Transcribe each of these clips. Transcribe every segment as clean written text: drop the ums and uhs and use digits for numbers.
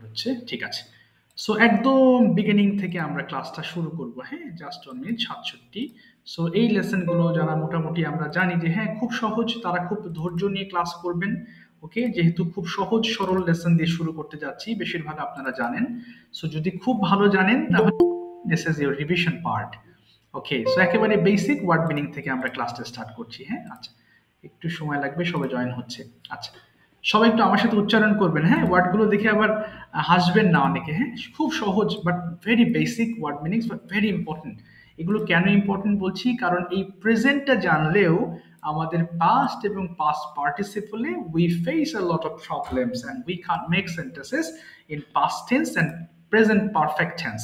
হচ্ছে, ঠিক আছে। সো একদম বিগিনিং থেকে আমরা ক্লাসটা শুরু করব, হ্যাঁ, জাস্ট 1 মিনিট 67। সো এই লেসনগুলো যারা মোটামুটি আমরা জানি যে হ্যাঁ খুব সহজ, তারা খুব ধৈর্য নিয়ে ক্লাস করবেন। ওকে, যেহেতু খুব সহজ সরল লেসন দিয়ে শুরু করতে যাচ্ছি, বেশিরভাগ আপনারা জানেন। সো যদি খুব ভালো জানেন তাহলে this is your revision part. Okay, so একেবারে বেসিক ওয়ার্ড মিনিং থেকে আমরা ক্লাসটা স্টার্ট করছি, হ্যাঁ। আচ্ছা, একটু সময় লাগবে, সবাই জয়েন হচ্ছে। আচ্ছা, সবাই একটু আমার সাথে উচ্চারণ করবেন, হ্যাঁ, ওয়ার্ডগুলো দেখে আবার হাসবেন না অনেকে, হ্যাঁ। খুব সহজ but very basic word meanings, but very important. এগুলো কেন ইম্পর্টেন্ট বলছি, কারণ এই প্রেজেন্টটা জানলেও আমাদের পাস্ট এবং পাস্ট পার্টিসিপলে we face a lot of problems and we can make sentences in past tense and present perfect tense.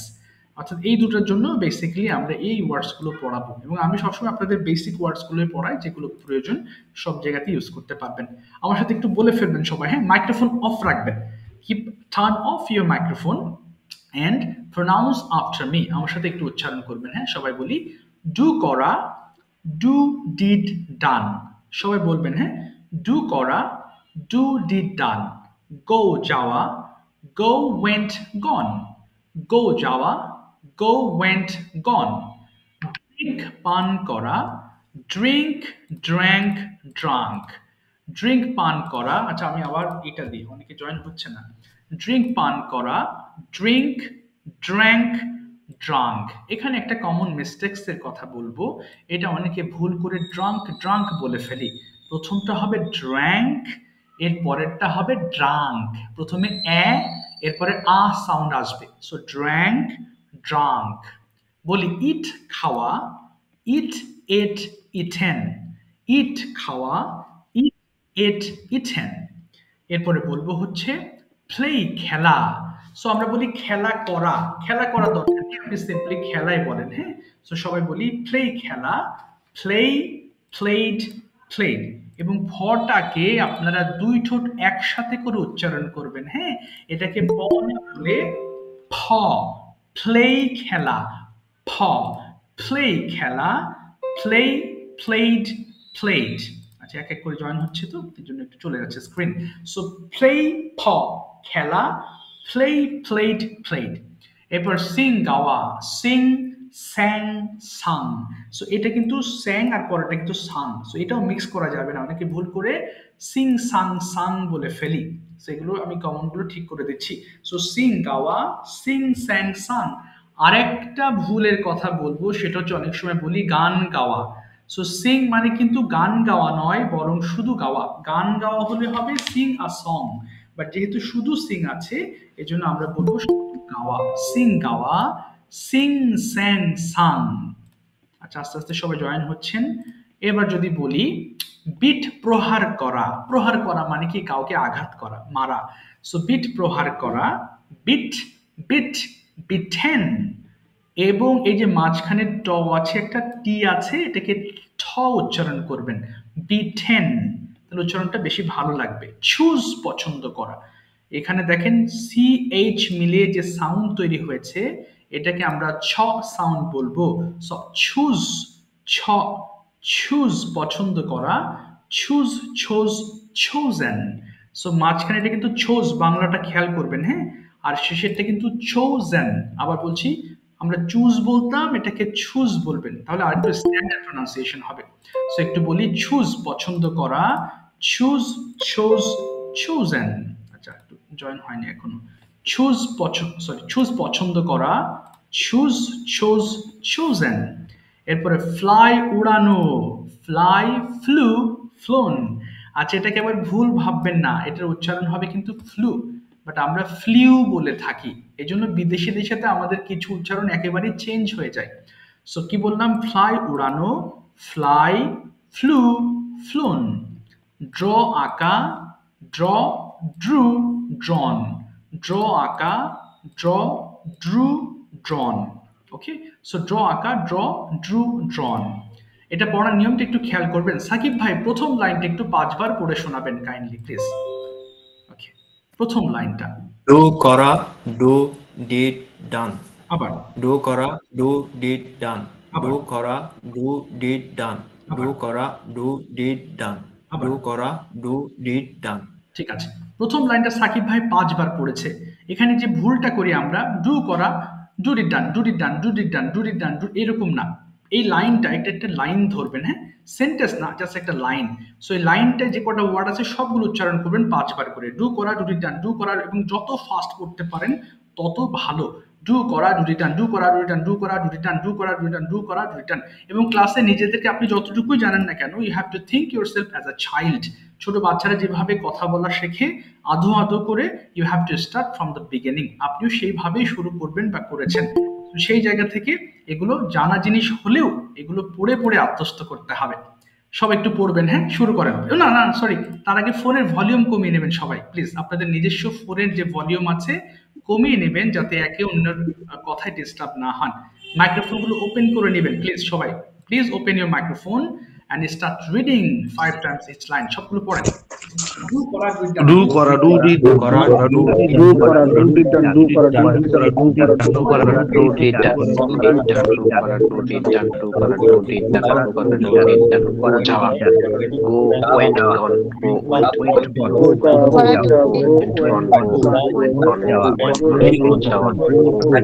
অর্থাৎ এই দুটোর জন্য বেসিক্যালি আমরা এই ওয়ার্ডসগুলো পড়াবো, এবং আমি সবসময় আপনাদের বেসিক ওয়ার্ডসগুলোই পড়াই, যেগুলো প্রয়োজন সব জায়গাতে ইউজ করতে পারবেন। আমার সাথে একটু বলে ফেলবেন সবাই, হ্যাঁ। মাইক্রোফোন অফ রাখবেন, keep turn off your microphone and pronounce after me. আমার সাথে একটু উচ্চারণ করবেন, হ্যাঁ। সবাই বলি, ডু করা, ডু ডিড ডান। সবাই বলবেন, হ্যাঁ। ডু করা, ডু ডিড ডান। গো যাওয়া, গো ওয়েন্ট গন। গো যাওয়া, go went gone। ড্রিঙ্ক পান করা, ড্রিঙ্ক ড্র্যাঙ্ক ড্রাঙ্ক। ড্রিঙ্ক পান করা, আচ্ছা আমি আবার এটা দিই, অনেকে জয়েন হচ্ছে না। ড্রিঙ্ক পান করা, ড্রিঙ্ক ড্র্যাঙ্ক ড্রাঙ্ক। এখানে একটা কমন মিস্টেক্স এর কথা বলবো, এটা অনেকে ভুল করে ড্রাঙ্ক ড্রাঙ্ক বলে ফেলি। প্রথমটা হবে ড্র্যাঙ্ক, এর পরেরটা হবে ড্রাঙ্ক। প্রথমে এরপরে সাউন্ড আসবে। So drank drunk. বলি ইট খাওয়া, ইট এট ইটেন। ইট খাওয়া, ইট এট ইটেন। এরপরে বলবো হচ্ছে প্লে খেলা। সো আমরা বলি খেলা করা, খেলা করা দরকার নেই, আপনি সিম্পলি খেলাই বলেন, হ্যাঁ। সো সবাই বলি প্লে খেলা, প্লে প্লেড প্লেড। এবং ফটাকে আপনারা দুই ঠোঁট একসাথে করে উচ্চারণ করবেন, হ্যাঁ। এটাকে বলে ফ, প্লে খেলা, ফ। প্লে খেলা, প্লে প্লেড প্লেড। আচ্ছা, এক এক করে জয়েন হচ্ছে তো এই জন্য একটু চলে যাচ্ছে স্ক্রিন। সো প্লে ফ খেলা, প্লে প্লেড প্লেড। এরপর সিং গাওয়া, সিং স্যাং সাং। সো এটা কিন্তু স্যাং আর পরেরটা কিন্তু সাং, সো এটাও মিক্স করা যাবে না, অনেকে ভুল করে সিং সাং সাং বলে ফেলি। সেগুলো আমি কমনগুলো ঠিক করে দিচ্ছি। সো সিং গাওয়া, সিং স্যাং সাং। আরেকটা ভুলের কথা বলবো, সেটা হচ্ছে অনেক সময় বলি গান গাওয়া। সো সিং মানে কিন্তু গান গাওয়া নয়, বরং শুধু গাওয়া। গান গাওয়া হলে হবে সিং আ সং, বাট যেহেতু শুধু সিং আছে এজন্য আমরা বলবো গাওয়া, সিং গাওয়া, সিং স্যাং সাং। আচ্ছা, আস্তে আস্তে সবাই জয়েন হচ্ছেন। এবার যদি বলি বিট প্রহার করা, প্রহার করা মানে কি কাউকে আঘাত করা, মারা। সো বিট প্রহার করা, বিট বিট বিটেন। এবং এই যে মাঝখানে ট আছে, একটা টি আছে, এটাকে ঠ উচ্চারণ করবেন, বিটেন। তাহলে উচ্চারণটা বেশি ভালো লাগবে। চুজ পছন্দ করা, এখানে দেখেন সি এইচ মিলিয়ে যে সাউন্ড তৈরি হয়েছে, এটাকে আমরা ছ সাউন্ড বলবো। সো চুজ, ছ, চুজ পছন্দ করা, চুজ ছোজ চোজেন। সো মাঝখানে এটা কিন্তু চোজ, বাংলাটা খেয়াল করবেন, হ্যাঁ। আর শেষেরটা কিন্তু চোজেন। আবার বলছি, আমরা চুজ বলতাম, এটাকে চুজ বলবেন, তাহলে আর একটু স্ট্যান্ডার্ড প্রোনাউন্সিয়েশন হবে। সো একটু বলি চুজ পছন্দ করা, চুজ চোজ চোজেন। আচ্ছা, একটু জয়েন হয়নি এখনো। চুজ চুজ পছন্দ করা, চুজ চোজ চোজেন। এরপরে ফ্লাই উড়ানো, ফ্লাই ফ্লু ফ্লোন। আচ্ছা, এটাকে আবার ভুল ভাববেন না, এটার উচ্চারণ হবে কিন্তু ফ্লু, বাট আমরা ফ্লিউ বলে থাকি। এই জন্য বিদেশি দেশেতে আমাদের কিছু উচ্চারণ একেবারেই চেঞ্জ হয়ে যায়। সো কি বললাম, ফ্লাই উড়ানো, ফ্লাই ফ্লু ফ্লোন। ড্র আঁকা, ড্র ড্রু ড্রন। ড্র আঁকা, draw drew drawn. Okay, so draw আঁকা, ড্র ড্রু ড্রন। এটা পড়ার নিয়মটা একটু খেয়াল করবেন। সাকিব ভাই প্রথম লাইনটা একটু 5 বার পড়ে শোনাবেন কাইন্ডলি প্লিজ। ওকে, প্রথম লাইনটা। ডু করা, ডু ডিড ডান। আবার ডু করা, ডু ডিড ডান। আবার ডু করা, ডু ডিড ডান। ডু আবার করা, ডু ডিড ডান। আবার ডু করা, ডু ডিড ডান। ঠিক আছে, প্রথম লাইনটা সাকিব ভাই 5 বার পড়েছে। এখানে যে ভুলটা করি আমরা, ডু করা, do did done, do did done, do did done, do did ডান, এরকম না। এই লাইনটা, এটা একটা লাইন ধরবেন, হ্যাঁ, সেন্টেন্স না, জাস্ট একটা লাইন। সো এই লাইনটায় যে কটা ওয়ার্ড আছে সবগুলো উচ্চারণ করবেন 5 বার করে। ডু করা, ডু ডিড ডান, ডু করা, এবং যত ফাস্ট করতে পারেন তত ভালো। ডু করা, ডু ডিড ডান, ডু করা, ডু ডিড ডান, ডু করা, ডু ডিড ডান, ডু করা, ডু ডিড ডান, ডু করা, ডু ডিড ডান। এবং ক্লাসে নিজেদেরকে আপনি যতটুকুই জানেন না কেন, you have to think yourself as a child. ছোট বাচ্চারা যেভাবে কথা বলা শেখে আধো আধো করে, you have to start from the beginning. আপনিও সেইভাবেই শুরু করবেন বা করেছেন। সেই জায়গা থেকে এগুলো জানা জিনিস হলেও এগুলো পড়ে পড়ে আত্মস্থ করতে হবে। সব একটু পড়বেন, হ্যাঁ, শুরু করেন। না না সরি, তার আগে ফোনের ভলিউম কমিয়ে নেবেন সবাই প্লিজ। আপনাদের নিজস্ব ফোনের যে ভলিউম আছে কমিয়ে নেবেন, যাতে একে অন্যের কথায় ডিস্টার্ব না হন। মাইক্রোফোন গুলো ওপেন করে নেবেন প্লিজ সবাই। Please open your microphone and start reading 5 times each line. সবগুলো পড়েন। ডু করা, ডু ডান, ডু করা, ডু ডিড করা, ডু ডু করা, ডু ডিড ডান, ডু করা, ডু ডিড ডান, ডু করা, ডু করা, do did done, do did done, do করা, ডু ডিড ডান, ডু করা, ডু ডিড ডান, ডু করা, do did done, যাওয়া, go, went on, go, went on, go যাও, on, go, on, যাওয়া, গো যাওয়া, যাওয়া,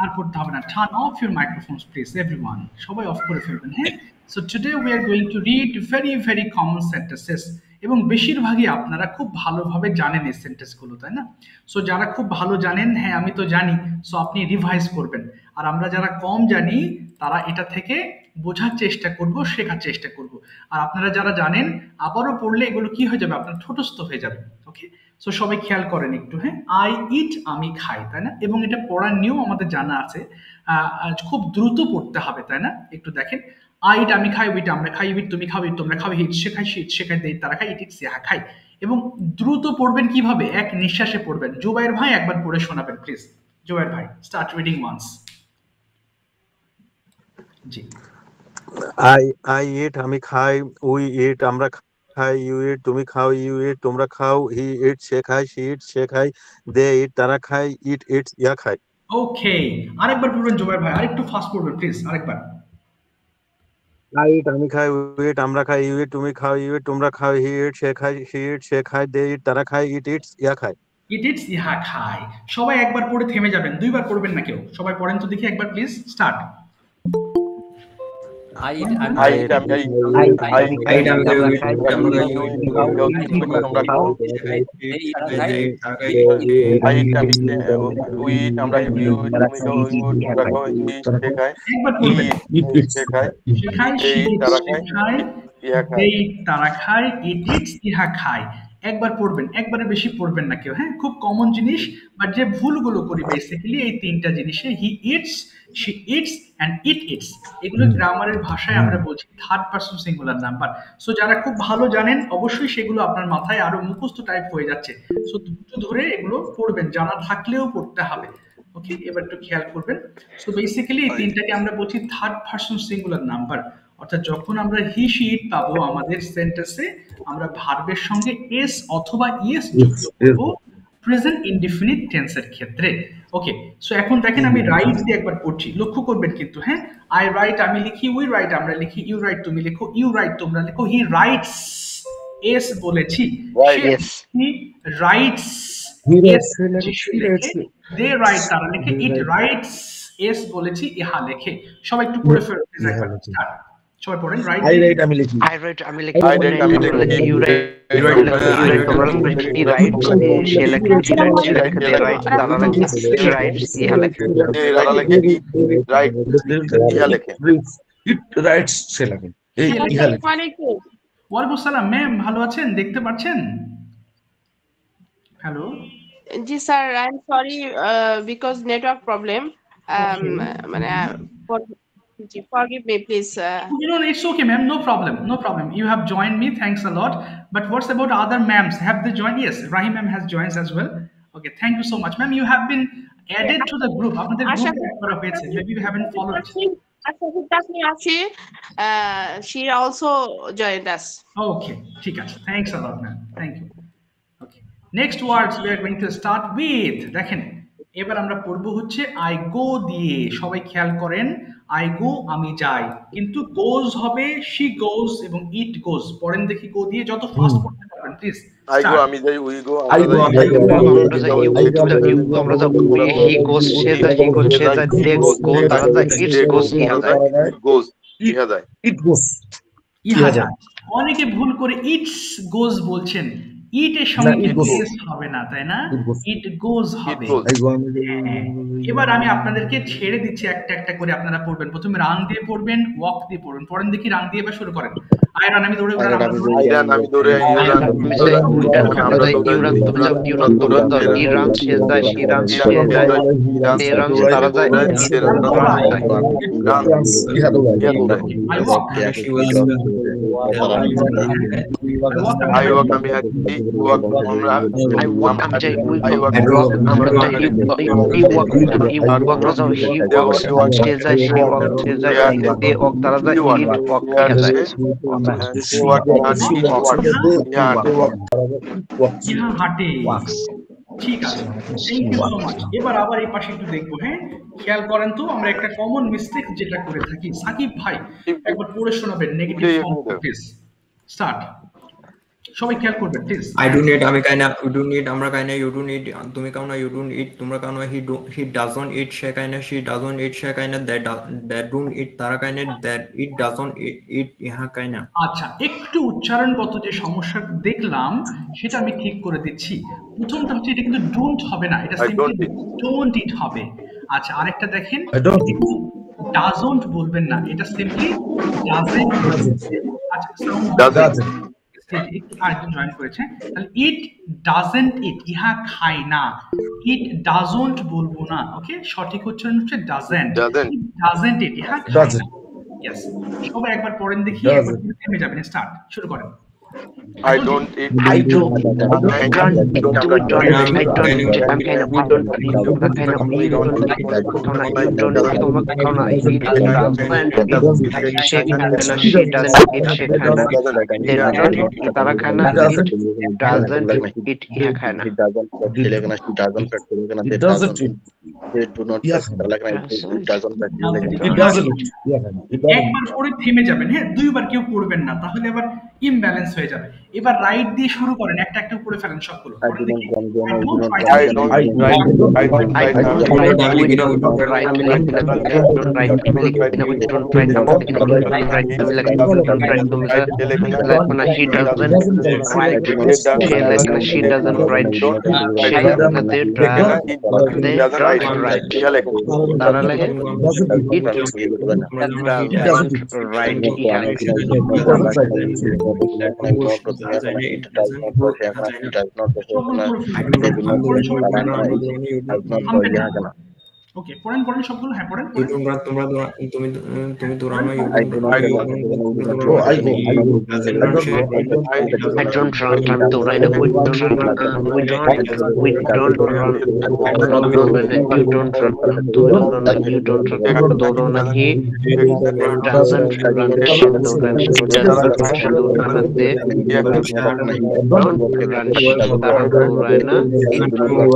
আর পড়তে হবে না। Turn off your microphones please everyone, সবাই অফ করে ফেলবেন, হ্যাঁ। So today we are going to read very very common sentences, এবং বেশিরভাগই আপনারা খুব ভালোভাবে জানেন এই সেন্টেন্সগুলো, তাই না? সো যারা খুব ভালো জানেন, হ্যাঁ আমি তো জানি, সো আপনি রিভাইজ করবেন। আর আমরা যারা কম জানি তারা এটা থেকে বোঝার চেষ্টা করব, শেখার চেষ্টা করব। আর আপনারা যারা জানেন আবারও পড়লে এগুলো কি হয়ে যাবে, আপনার ঠোঁটস্থ হয়ে যাবে। ওকে, সো সবাই খেয়াল করেন একটু, হ্যাঁ। আই ইট, আমি খাই, তাই না? এবং এটা পড়ার নিয়ম আমাদের জানা আছে, খুব দ্রুত পড়তে হবে, তাই না? একটু দেখেন, আই ইট আমি খাই, উইট আমরা খাই, উইট তুমি খাও, ইট তোমরা খাও, হিট সে খাই, শীত শেখাই, দেই তারা খাই, ইট ইট সে খাই। এবং দ্রুত পড়বেন কিভাবে, এক নিঃশ্বাসে পড়বেন। জুবাইর ভাই একবার পড়ে শোনাবেন প্লিজ। জুবাইর ভাই, স্টার্ট রিডিং ওয়ান্স। জি। I eat, আমি খাই, we eat, আমরা খাই, you eat, তুমি খাও, you eat, তোমরা খাও, he eats, সে খায়, she eats, সে খায়, they eat, তারা খায়, it eats, ইয়া খায়। ওকে, আরেকবার পড়বেন জুবাইর ভাই, আরেকটু ফাস্ট পড়বেন প্লিজ, আরেকবার। I eat, আমি খাই, we eat, আমরা খাই, you eat, তুমি খাও, you eat, তোমরা খাও, he eats, সে খায়, she eats, সে খায়, they eat, তারা খায়, it eats, ইয়া খায়। ইট ইটস ইহা খায়। সবাই একবার পড়ে থেমে যাবেন, দুইবার পড়বেন না কেউ। সবাই পড়েন তো দেখি একবার please, start. I eat, I eat, আমরা খাই, আমরা you eat, তোমরা খাও, খাই, they eat, তারা খায়, I eat, we eat, আমরা you eat, তুমি খাও, তোমরা খাও, he eats, সে খায়, একবার he পড়বেন। eats, সে খায়, সে খায়, they she eat, eats, তারা সে খায়, খায়, ইয়া খায়। they eat, তারা খায়, it eats, ইহা খায়। একবার পড়বেন, একবারে বেশি পড়বেন না কেউ, হ্যাঁ? খুব কমন জিনিস, বাট যে ভুলগুলো করি বেসিক্যালি এই তিনটা জিনিসে, he eats, she its and it it's, এগুলো গ্রামারের ভাষায় আমরা বলছি third person singular number. So যারা খুব ভালো জানেন অবশ্যই সেগুলো আপনার মাথায় আরো মুখস্থ টাইপ হয়ে যাচ্ছে। সো ধৈর্য ধরে এগুলো পড়বেন, জানা থাকলেও পড়তে হবে। ওকে, এবার একটু খেয়াল করবেন। সো বেসিক্যালি এই তিনটাকে আমরা বলছি থার্ড পারসন সিঙ্গুলার নাম্বার। অর্থাৎ যখন আমরা হি শি ইট পাবো আমাদের সেন্টেন্সে, আমরা ভার্বের সঙ্গে এস অথবা ইএস যুক্ত করব প্রেজেন্ট ইনডিফিনিট টেন্সের ক্ষেত্রে। ওকে, সো এখন দেখেন আমি রাইট দিয়ে একবার পড়ছি, লক্ষ্য করবেন কিন্তু, হ্যাঁ? আই রাইট আমি লিখি, উই রাইট আমরা লিখি, ইউ রাইট তুমি লেখো, ইউ রাইট তোমরা লেখো, হি রাইটস এস বলেছি, সে রাইটস এস লেখে, দে রাইট তারা লেখে, ইট রাইটস এস বলেছি ইহা লেখে। সবাই একটু পড়ে ফেরত প্লিজ একবার স্টার্ট। সবাই পড়েন। রাইট I write, আমি লিখি। I write, আমি লিখি, you write, তোমরা লিখি, he writes, সে লেখে, he writes, সে লেখে, they write, তারা লেখে, it writes, ইহা লেখে, তারা লেখে, রাইট, ইয়া লেখে। It writes, সে লেখে। এই সে লেখে। ইহা লেখে। ওয়ালাইকুম সালাম ম্যাম, ভালো আছেন? দেখতে পাচ্ছেন? Hello. G sir, I am sorry because network problem. মানে forgive me please. You know, it's okay, ma'am. No problem. No problem. You have joined me. Thanks a lot. But what's about other ma'ams? Have they joined? Yes, Rahim ma'am has joined as well. Okay, thank you so much, ma'am. You have been added to the group. আপনাদের group একবার হয়েছে. Maybe you haven't followed. She also joined us. Okay, ঠিক আছে. Thanks a lot, ma'am. Thank you. Okay. Next words we are going to start with. দেখেন, এবার আমরা পড়বো হচ্ছে I go দিয়ে। সবাই খেয়াল করেন, I go আমি যাই, কিন্তু goes হবে she goes এবং it goes। পড়েন দেখি go দিয়ে, যত ফাস্ট পড়তে পারবেন প্লিজ। I go, আমি যাই, we go, I go, আমরা যাই, আমরা যাই, you go, আমরা যাই, he goes, সে যায়, he goes, সে যায়, they go, তারা যায়, it goes, ইহা যায়, goes, ইহা যায়। It goes. ইহা যায়। অনেকে ভুল করে ইটস গোজ বলছেন, ইট এর সঙ্গে it goes. এস হবে না, তাই না? It goes. ইট গোজ হবে। goes. I go, আমি যাই। হ্যাঁ। এবার আমি আপনাদেরকে ছেড়ে দিচ্ছি, একটা একটা করে আপনারা পড়বেন। প্রথমে রান দিয়ে পড়বেন, ওয়াক দিয়ে পড়বেন। পড়েন দেখি, রান দিয়ে এবার শুরু করেন। আই রান আমি দৌড়ে I run, আমি দৌড়ে, you আমরা run, যাই, আমরা যাই, you run, তুমি যাও, you run, তোমরা যাও, he runs, সে যায়, she runs, সে যায়, they runs, তারা যায়, it runs, তারা যায়, run, ইহা তো যায়। ইয়া দৌড়ায়। আই ওয়াক, I walk, আমি হাঁটি, walk, আমরা, I walk, আমি যাই, we I walk, walk, আমরা যাই, he walk, আমরা যাও, he walks, সে যায়, she walks, সে যায়, they walk, তারা যায়, it walk, ইহা যায়, walk, হাঁটি, walk, ইয়া হাঁটে। ইহা হাঁটে। ঠিক আছে, থ্যাংক ইউ সো মাচ। এবার আবার এই পাশে একটু দেখবো, হ্যাঁ? খেয়াল করেন তো, আমরা একটা কমন মিস্টেক যেটা করে থাকি। সাকিব ভাই একবার পড়ে শোনাবেন নেগেটিভ ফর্ম প্লিজ। স্টার্ট। সবাই খেয়াল করবেন প্লিজ। I do need, আমি খাই না, you do need, আমরা খাই না, you do need, তুমি খাও না, you don't eat, তোমরা খাও না, he doesn't eat, সে খায় না, she doesn't eat, সে খায় না, that don't eat, তারা খায় না, that it doesn't eat, ইহা খায় না। আচ্ছা, একটু উচ্চারণগত যে সমস্যা দেখলাম সেটা আমি ঠিক করে দিচ্ছি। প্রথমটা হচ্ছে, এটা কিন্তু ডোন্ট হবে না, এটা I simply don't eat. Don't ইট হবে। আচ্ছা, আরেকটা দেখেন, I don't eat. ডাজন্ট বলবেন না, এটা সিম্পলি ডাজেন্ট। আচ্ছা, সাউন্ড Doesn't. আরেকজন জয়েন করেছে, তাহলে ইট ডাজেন্ট ইট, ইহা খায় না। ইট ডাজন্ট বলবো না, ওকে? সঠিক উচ্চারণ হচ্ছে ডাজেন্ট। Doesn't. ডাজেন্ট ইট, ইহা খায় না। Doesn't. ইয়েস, সবাই একবার পড়েন দেখি, Doesn't. একবার থেমে যাবেন। স্টার্ট, শুরু করেন। I don't eat. I do. I don't. Do we don't. I don't. I'm kind of. We don't. We're kind of. We don't. You don't. He doesn't. She doesn't. She doesn't eat. She kind of. They don't eat. Tara kind of. It doesn't eat. Yeah, kind of. It doesn't. They do not. Yes. It doesn't. It doesn't. It doesn't. একবার পড়ে থেমে যাবেন, হ্যাঁ, দুইবার কেউ পড়বেন না, তাহলে আবার ইমব্যালেন্স হয়ে যাবে। এবার রাইট দিয়ে শুরু করেন, একটা একটা পড়ে ফেলেন সবগুলো। পড়ে দেখি। ওকে, পড়েন পড়েন সবগুলো, হ্যাঁ পড়েন। তুমি দৌড়ানো। I don't run. I'm dৌড়াই না। We don't run. You don't run. You don't run. দৌড়ো না। He doesn't run. She doesn't run. They don't run. তারা দৌড়ায় না।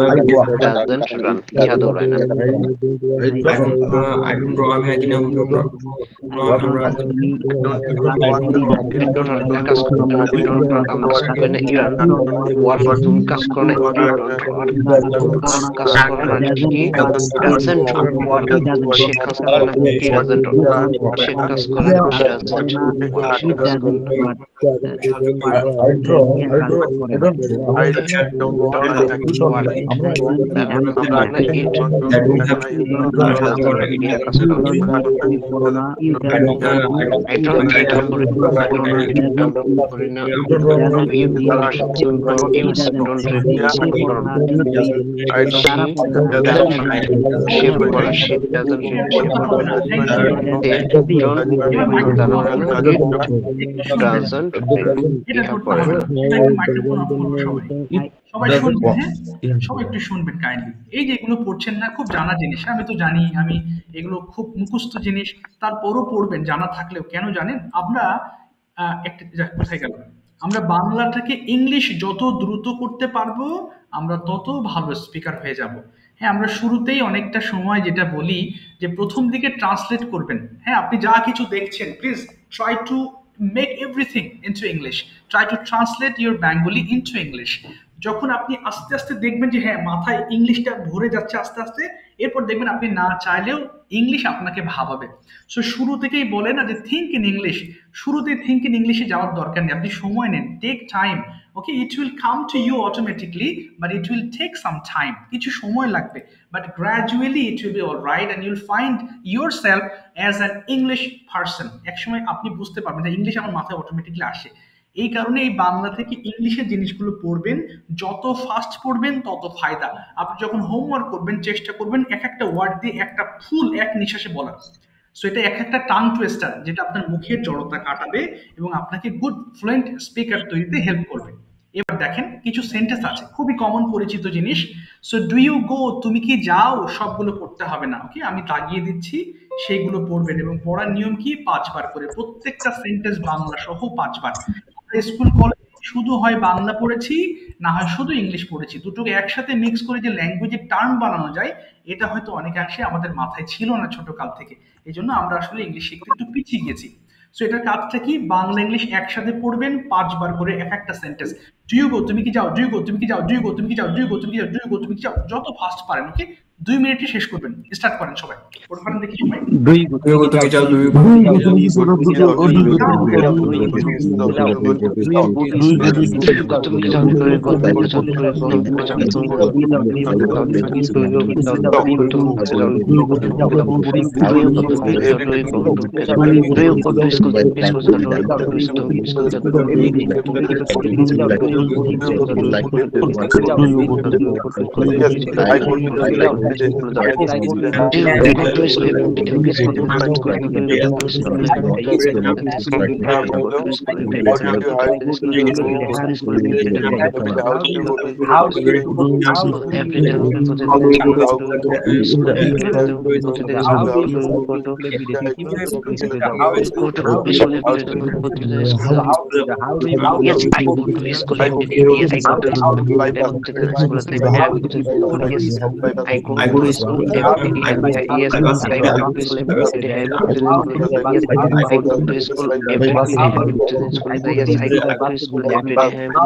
It doesn't run. ইহা দৌড়ায় না। সবাই শুনবেন, হ্যাঁ সবাই একটু শুনবেন কাইন্ডলি। এই যে এগুলো পড়ছেন না, খুব জানা জিনিস, আমি তো জানি, আমি এগুলো খুব মুখস্থ জিনিস, তারপরও পড়বেন জানা থাকলেও। কেন জানেন? আমরা একটা কোথায় গেল, আমরা বাংলাটাকে ইংলিশ যত দ্রুত করতে পারবো আমরা তত ভালো স্পিকার হয়ে যাব। হ্যাঁ, আমরা শুরুতেই অনেকটা সময় যেটা বলি যে প্রথম দিকে ট্রান্সলেট করবেন। হ্যাঁ, আপনি যা কিছু দেখছেন please try to make everything into English. Try to translate your Bengali into English. যখন আপনি আস্তে আস্তে দেখবেন যে হ্যাঁ মাথায় ইংলিশটা ভরে যাচ্ছে আস্তে আস্তে, এরপর দেখবেন আপনি না চাইলেও ইংলিশ আপনাকে ভাবাবে। সো শুরু থেকেই বলে না যে থিঙ্ক ইন ইংলিশ, শুরুতে থিঙ্ক ইন ইংলিশে যাওয়ার দরকার নেই, আপনি সময় নেন, take time. Okay, it will come to you automatically, but it will take some time, কিছু সময় লাগবে, but gradually it will be all right and you'll find yourself as an English person. একসময় আপনি বুঝতে পারবেন যে English আমার মাথায় অটোমেটিকলি আসে। এই কারণে এই বাংলা থেকে ইংলিশের জিনিসগুলো পড়বেন, যত ফাস্ট পড়বেন তত ফায়দা। আপনি যখন হোমওয়ার্ক করবেন চেষ্টা করবেন এক একটা ওয়ার্ড দিয়ে একটা ফুল এক নিঃশ্বাসে বলার। সো এটা এক একটা টাং টুইস্টার যেটা আপনার মুখের জড়তা কাটাবে এবং আপনাকে গুড ফ্লুয়েন্ট স্পিকার তৈরিতে হেল্প করবে। এবার দেখেন কিছু সেন্টেন্স আছে খুবই কমন পরিচিত জিনিস। সো ডু ইউ গো, তুমি কি যাও, সবগুলো পড়তে হবে না। ওকে, আমি দাগিয়ে দিচ্ছি, সেইগুলো পড়বেন এবং পড়ার নিয়ম কি 5 বার করে, প্রত্যেকটা সেন্টেন্স বাংলা সহ 5 বার। স্কুল কলেজ শুধু হয় বাংলা পড়েছি, না হয় শুধু ইংলিশ পড়েছি, দুটোকে একসাথে মিক্স করে যে ল্যাঙ্গুয়েজের টার্ম বানানো যায় এটা হয়তো অনেকাংশে আমাদের মাথায় ছিল না ছোট কাল থেকে, এই জন্য আমরা আসলে ইংলিশ শিখতে একটু পিছিয়ে গেছি। সো এটার কাজটা কি, বাংলা ইংলিশ একসাথে পড়বেন 5 বার করে এক একটা সেন্টেন্স। ডু ইউ গো, তুমি কি যাও, ডু ইউ গো, তুমি কি যাও, ডু ইউ গো, তুমি কি যাও, ডু ইউ গো, তুমি কি যাও, ডু ইউ গো, তুমি কি যাও, যত ফাস্ট পারেন। ওকে, 2 মিনিটে শেষ করবেন, স্টার্ট করেন সবাই, পড়ে পারেন দেখি সবাই। ডু ইউ গো, তুমি যাও, do you go, I school do you go to school every day? Do you go to school every day? Do you go to school every day? Do you go to school every day? Do you go to school every day? Do you go to school every day? Do you go to school every day? Do you go to school every day? Do you go to school every day? Do you go to the school? Do you go to yes, I go to school every day. Yes, I go to school every day. I go to the school every day. Yes, I go to school every day. Yes, I go to school every day. I go to the school. Yes, I go to school every day. I go to the school. Yes, I go to school every day. I go to school. Yes, I go to school every day. School day. How do you go to school every day? How do you go to school every day? How do you go to school? How do you go to school? How do you go to school? You like school every day. How do you go to school every day? Do you like go to the school?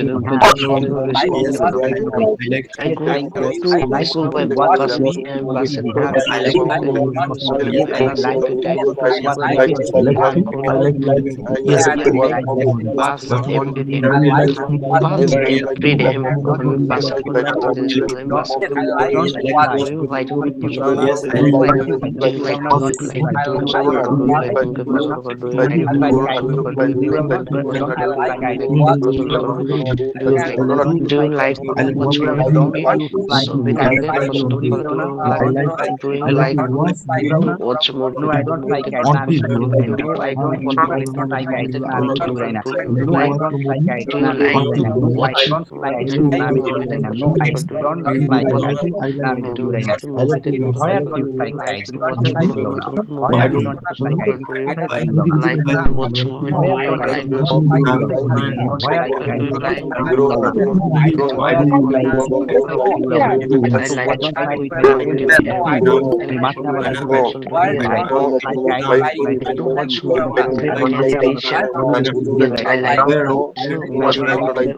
How do you like something for I go to school by bus. Me and bus and yes, bus every day. Bus every day. Bus do you like do you like watch movie? So we can get do you like watch movie? Do you like watch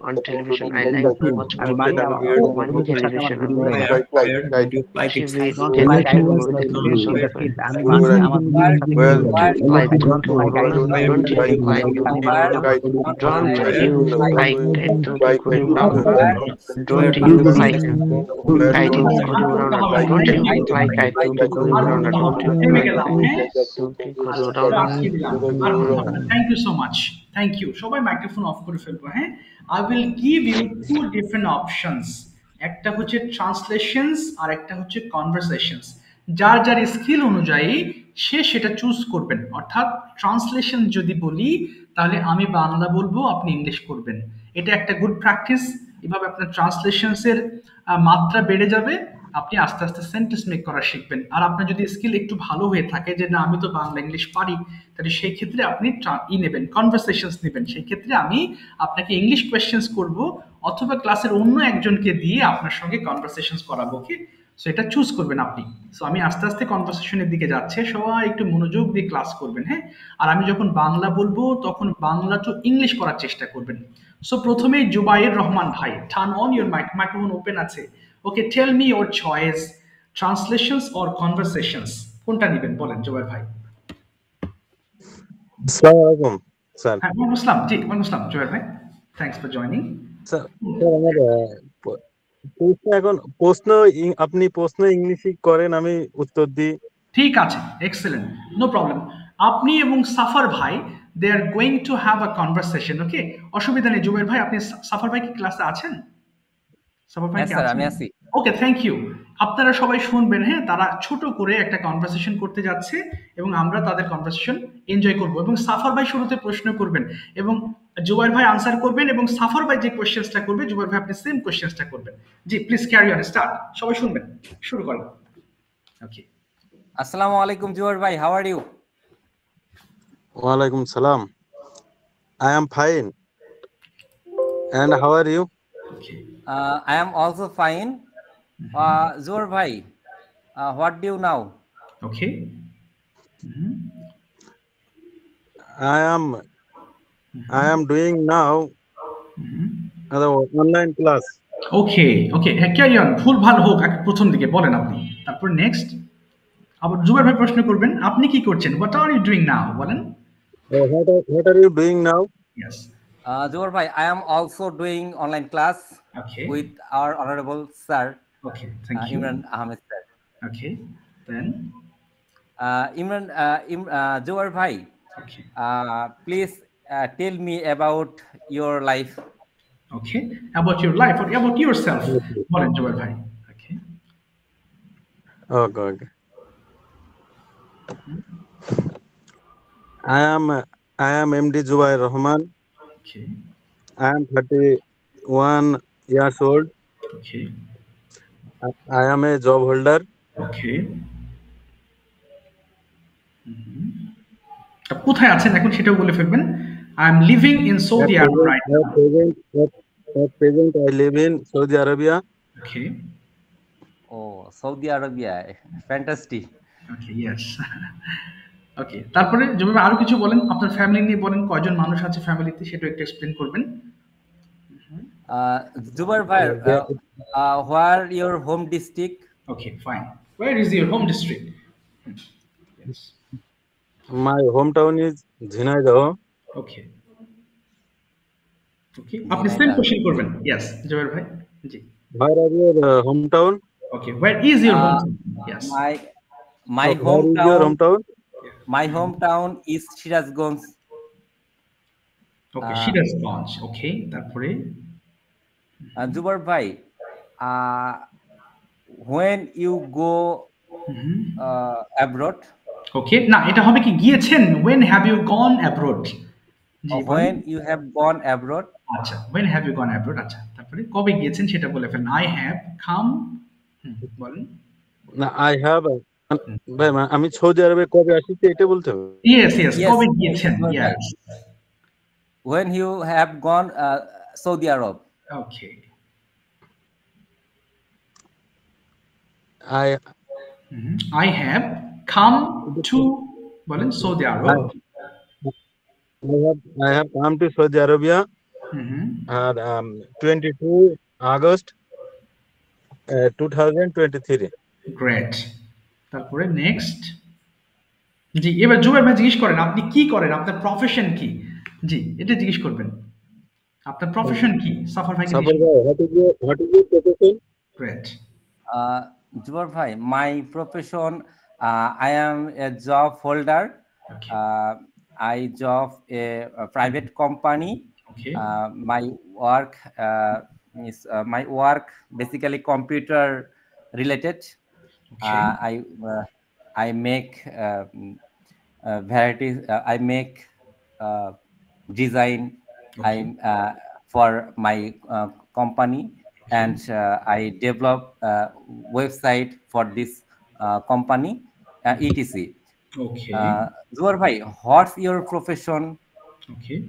on television. I like to watch one television. Thank you so much. Thank you. সবাই microphone of করে ফেলবো, হ্যাঁ? I will give you two different options. একটা হচ্ছে translations আর একটা হচ্ছে conversations. যার যার স্কিল অনুযায়ী সে সেটা চুজ করবেন। অর্থাৎ ট্রান্সলেশন যদি বলি তাহলে আমি বাংলা বলবো, আপনি ইংলিশ করবেন। এটা একটা গুড প্র্যাকটিস। এভাবে আপনার ট্রান্সলেশনসের মাত্রা বেড়ে যাবে, আপনি আস্তে আস্তে সেন্টেন্স মেক করা শিখবেন। আর আপনার যদি স্কিল একটু ভালো হয়ে থাকে যে না আমি তো বাংলা ইংলিশ পারি, তাহলে সেই ক্ষেত্রে আপনি নেবেন, কনভারসেশনস নেবেন। সেই ক্ষেত্রে আমি আপনাকে ইংলিশ কোয়েশ্চেন্স করব অথবা ক্লাসের অন্য একজনকে দিয়ে আপনার সঙ্গে কনভারসেশনস করাবো। ওকে, সো এটা চুজ করবেন আপনি। সো আমি আস্তে আস্তে কনভারসেশনের দিকে যাচ্ছে, সবাই একটু মনোযোগ দিয়ে ক্লাস করবেন, হ্যাঁ? আর আমি যখন বাংলা বলবো তখন বাংলা টু ইংলিশ করার চেষ্টা করবেন। সো প্রথমে জুবাইর রহমান ভাই, turn on your microphone open আছে। Okay, tell me your choice, translations or conversations, কোনটা নেবেন বলেন জুবাইর ভাই। আসসালামু আলাইকুম স্যার। হ্যাঁ, ওয়ালাইকুম আসসালাম। জি, ওয়ালাইকুম আসসালাম জুবাইর ভাই, থ্যাঙ্কস ফর জয়নিং। স্যার আমার প্রশ্ন আপনি প্রশ্ন ইংলিশে করেন, আমি উত্তর দিই। ঠিক আছে, এক্সেলেন্ট, নো প্রবলেম। আপনি এবং সাফার ভাই they are going to have a conversation. Okay, অসুবিধা নেই। জুবাইর ভাই, আপনি সাফার ভাই কি ক্লাসে আছেন? সাফার ভাই কি আছেন? আমি আছি। ওকে, থ্যাংক ইউ। আপনারা সবাই শুনবেন, হ্যাঁ? তারা ছোট করে একটা কনভারসেশন করতে যাচ্ছে এবং আমরা তাদের কনভারসেশন এনজয় করব। এবং সাফার ভাই শুরুতে প্রশ্ন করবেন এবং জুবাইর ভাই আনসার করবেন এবং সাফার ভাই যে কোশ্চেন্সটা করবে জুবাইর ভাই আপনি সেম কোশ্চেন্সটা করবেন। জি, প্লিজ ক্যারি অন, স্টার্ট। সবাই শুনবেন, শুরু করেন। ওকে, আসসালামু আলাইকুম জুবাইর ভাই, হাউ আর ইউ? ওয়ালাইকুম সালাম, I am fine. And how are you? I am also fine. Zubair bhai, what do you now? Okay. I am doing now the online class. ওকে, ওকে, হ্যাঁ, ক্যারি অন, ভুল ভাল হোক আগে প্রথম দিকে বলেন আপনি। তারপর নেক্সট আবার জুবাইর ভাই প্রশ্ন করবেন, আপনি কি করছেন? What are you doing now? বলেন। What are you doing now? Yes. Zubair bhai, I am also doing online class okay, with our honorable sir, okay, thank you. Imran Ahmed sir. Okay, then Zubair bhai, okay, please tell me about your life. Okay, about your life or about yourself বলেন জুবাইর ভাই। ওকে, Okay. I am MD Zubair Rahman. Okay, I am 31 years old. Okay, I am a job holder. ওকে। কোথায় আছেন এখন সেটাও বলে ফেলবেন। I am living in Saudi Arabia right now. At present, I live in Saudi Arabia. ওকে, Oh, Saudi Arabia, fantastic. Okay, yes. Okay, তারপরে জুবাইর ভাই আরো কিছু বলেন, আপনার ফ্যামিলি নিয়ে বলেন, কয়জন মানুষ আছে ফ্যামিলিতে সেটা একটু এক্সপ্লেন করবেন। Zubair bhai, where your home district? Okay, fine. Where is your home district? Yes. My hometown is Jhinaidah. ওকে, ওকে, আপনি সেম কোশ্চেন করবেন। ইয়েস জুবাইর ভাই, জি। Where are your hometown? Okay, where is your hometown? Yes. My Where is your hometown. hometown? My hometown is Shirazganj. ওকে, সিরাজগঞ্জ। ওকে, তারপরে Zubair bhai, when you go abroad, ওকে, না এটা হবে কি গিয়েছেন, when have you gone abroad? জি, বলেন। when you have gone abroad, আচ্ছা, when have you gone abroad? আচ্ছা, তারপরে কবে গিয়েছেন সেটা বলে ফেলেন। I have come, বলেন। না, I have. ভাই আমি সৌদি আরবে কবে আসিছি এটা বলতে হবে। Yes, yes, Yes, কবে গিয়েছেন? Zubair bhai. Yes. When you have gone Saudi Arab. Okay. I have come to, বলেন, Saudi Arab. I have come to Saudi Arabia at 22 August 2023. Great. তারপরে নেক্সট। জি, এবার জুবাইর ভাই জিজ্ঞেস করেন আপনি কি করেন, আপনার প্রফেশন কি? জি, এটা জিজ্ঞেস করবেন, আপনার প্রফেশন কি? সাফার ভাই, what is your profession? Great. Zubair bhai, my profession, I am a job holder. Okay. I job a private company. Okay. My work basically computer related. Okay. I make varieties. I make design. Okay. For my company, and I develop website for this company, etc. Okay. Zubair bhai, what's your profession? Okay.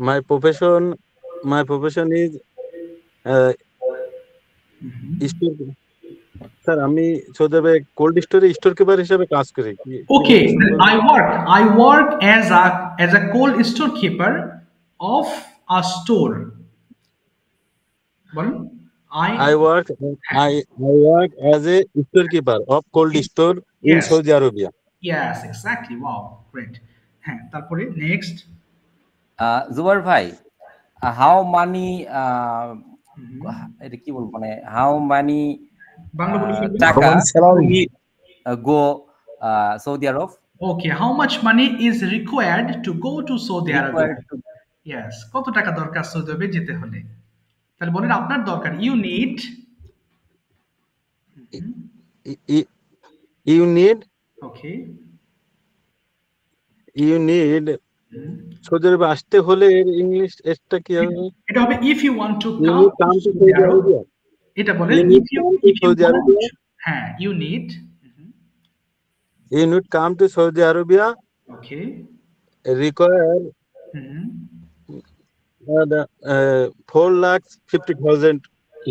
My profession is sir আমি Saudi আরবে cold স্টোরে store keeper হিসেবে কাজ করি। Okay, I work as a cold storekeeper of a store. বলেন। I work as a storekeeper of cold store in Yes. Saudi Arabia. Yes, exactly. Wow, great. হ্যাঁ, তারপরে next. Zubair bhai, how many এটা কি বলবো, মানে how many টাকা go Saudi Arab? Okay, how much money is required to go to Saudi Arabia? Yes, কত টাকা দরকার সৌদি আরবে যেতে হলে? তাহলে বলেন আপনার দরকার, you need okay, you need Saudi আরবে আসতে হলে ইংলিশ এটা কি হবে? এটা হবে if you want to come to Saudi Arabia. এটা বলেন if you হ্যাঁ, you need come to Saudi Arabia. Okay. Require 4,50,000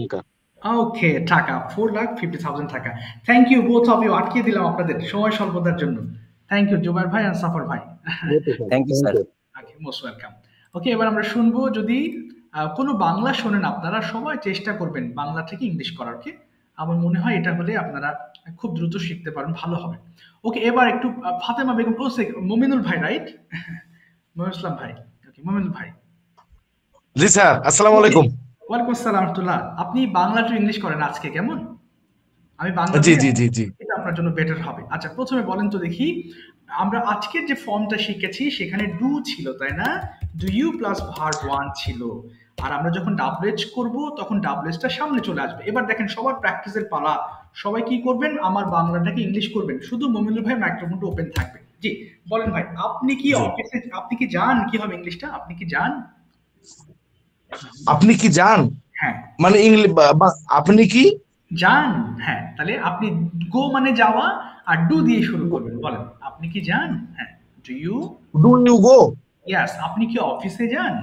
income. ওকে, টাকা 4,50,000 টাকা। Thank you both of you, আটকিয়ে দিলাম আপনাদের সময় স্বল্পতার জন্য। থ্যাংক ইউ জুবাইর ভাই আর সাফর ভাই। Thank you sir. Okay, most welcome. Okay, এবার আমরা শুনবো, যদি কোনো বাংলা শোনেন আপনারা সবাই চেষ্টা করবেন বাংলা থেকে ইংলিশ করার। ওকে, আমার মনে হয় এটা হলে আপনারা খুব দ্রুত শিখতে পারেন, ভালো হবে। ওকে, এবার একটু ফাতেমা বেগম, মমিনুল ভাই, রাইট? মমিনুল ইসলাম ভাই। ওকে, মমিনুল ভাই। জি স্যার, আসসালামু আলাইকুম। ওয়ালাইকুম আসসালাম রাহমাতুল্লাহ। আপনি বাংলা টু ইংলিশ করেন আজকে, কেমন? আমি বাংলা জি জি জি জি এটা আপনার জন্য বেটার হবে। আচ্ছা, প্রথমে বলেন তো দেখি, আমরা আজকের যে ফর্মটা শিখেছি সেখানে ডু ছিল, তাই না? Do you plus verb one ছিল। আর আমরা যখন ডাবলএচ করব তখন ডাবলএচটা সামনে চলে আসবে। এবার দেখেন, সবার প্র্যাকটিসের পালা। সবাই কি করবেন, আমার বাংলাটাকে ইংলিশ করবেন, শুধু মমিনুল ভাই মাইক্রোফোনটা ওপেন থাকবে। জি বলেন ভাই, আপনি কি অফিসে, আপনি কি যান, কি হবে ইংলিশটা, আপনি কি যান? আপনি কি যান, হ্যাঁ মানে ইংলিশ, আপনি কি যান। হ্যাঁ, তাহলে আপনি গো মানে যাওয়া, আর ডু দিয়ে শুরু করবেন। বলেন, আপনি কি যান? হ্যাঁ, ডু ইউ গো, ইয়াস, আপনি কি অফিসে যান?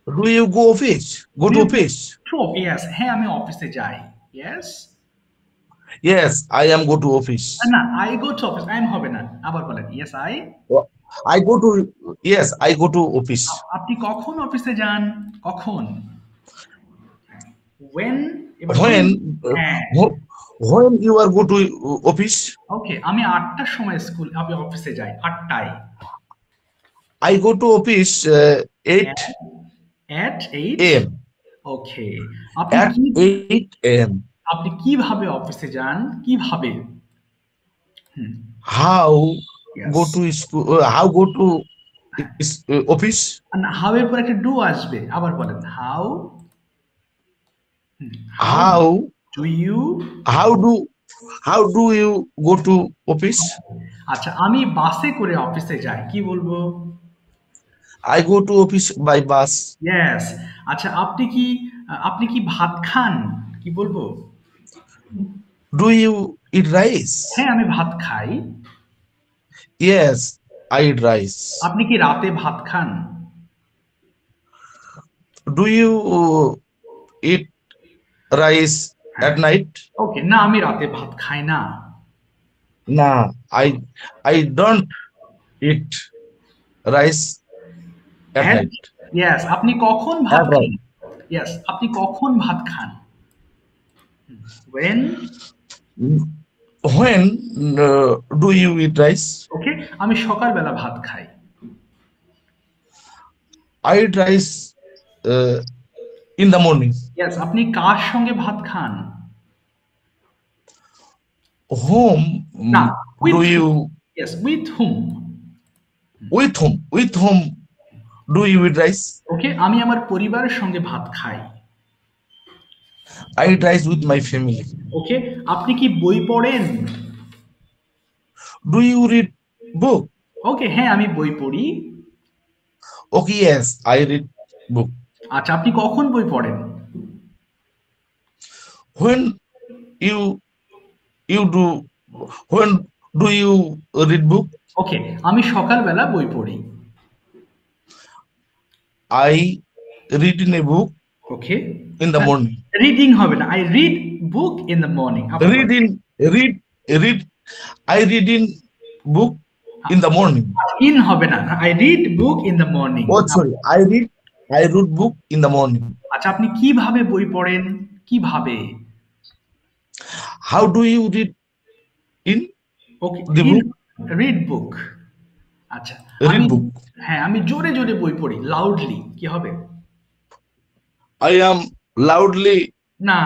Do you go office, go to office? True, yes, হ্যাঁ আমি অফিসে যাই। Yes, yes I am go to office. না, I go to office, I am হবে না, আবার বলেন, yes I go to, yes I go to office. আপনি কখন অফিসে যান? কখন? when, হ্যাঁ when you are go to office? ওকে, আমি 8টার সময় আমি অফিসে যাই, 8টায়। I go to office 8 at 8 am. Okay, At 8 am. আপনি কিভাবে অফিসে যান, কিভাবে? How go to school, how go to office? How এর পর একটা ডু আসবে, আবার বলেন, how do you go to office? আচ্ছা, আমি বাসে করে অফিসে যাই, কি বলবো? I go to office by bus. Yes. আচ্ছা, আপনি কি ভাত খান, কি বলবো? Do you eat rice? হ্যাঁ, আমি ভাত খাই। Yes, I eat rice. আপনি কি রাতে ভাত খান? Do you eat rice at night? ওকে, না, আমি রাতে ভাত খাই না। না, I don't eat rice at night. Yes, আপনি কখন ভাত খান? Yes, আপনি কখন ভাত খান? When do you eat rice? ওকে, আমি সকালবেলা ভাত খাই। I eat rice in the morning. Yes, আপনি কার সঙ্গে ভাত খান? Whom do you? Yes, with whom? With whom do you eat rice? ওকে, আমি আমার পরিবারের সঙ্গে ভাত খাই। I eat rice with my family. ওকে, আপনি কি বই পড়েন? Do you read book? ওকে, হ্যাঁ আমি বই পড়ি। Okay, yes, I read book. আচ্ছা, আপনি কখন বই পড়েন? When do you read book? ওকে, আমি সকালবেলা বই পড়ি। I read in a book. Okay. In the morning. Reading হবে না, I read book in the morning. I read in book in the morning. In হবে না, I read book in the morning. Oh sorry, I read book in the morning. আচ্ছা, আপনি কিভাবে বই পড়েন, কিভাবে? How do you read in the book? Read book. আচ্ছা, read book. হ্যাঁ, আমি জোরে জোরে বই পড়ি, লাউডলি, কি হবে? I am loudly. না,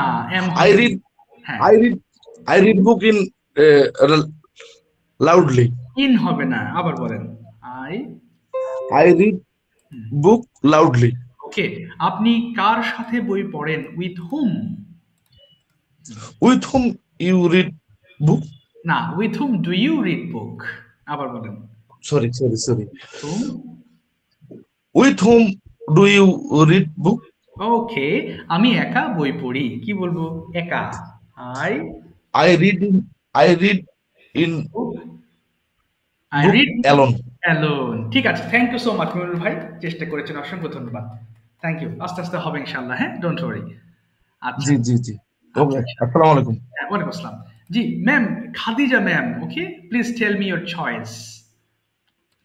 I read book in loudly. In হবে না, আবার বলেন, I read book loudly. ওকে, আপনি কার সাথে বই পড়েন? With whom? With whom you read book? না, with whom do you read book? আবার বলেন। Sorry. With whom do you read book? ওকে, আমি একা বই পড়ি, কি বলবো? একা। I read alone. ঠিক আছে, thank you so much Monirul ভাই, চেষ্টা করেছেন, অসংখ্য ধন্যবাদ। থ্যাংক ইউ, আস্তে আস্তে হবে ইনশাআল্লাহ, হ্যাঁ, ডোন্ট ওয়ারি। আচ্ছা জি ওকে আসসালামু আলাইকুম ওয়ালাইকুম আসসালাম জি ma'am Khadija ma'am okay please tell me your choice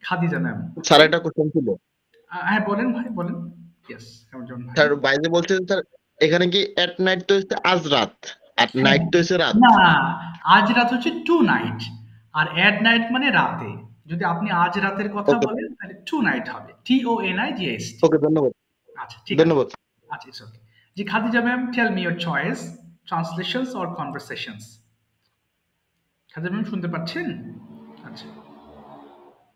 Khadija ma'am sir একটা কোশ্চেন ছিল হ্যাঁ বলেন ভাই বলেন ইয়েস কেমন ভাই স্যার বাইরে বলছে স্যার এখানে কি এট নাইট তো হচ্ছে আজ রাত আর নাইট তো হচ্ছে রাত না আজ রাত হচ্ছে টু নাইট আর এট নাইট মানে রাতে যদি আপনি আজ রাতের কথা বলেন তাহলে টু নাইট হবে TONIGHT ওকে ধন্যবাদ আচ্ছা ঠিক আছে ধন্যবাদ আচ্ছা ইটস ওকে জি Khadija ma'am tell me your choice translations or conversations Khadija ma'am শুনতে পাচ্ছেন আচ্ছা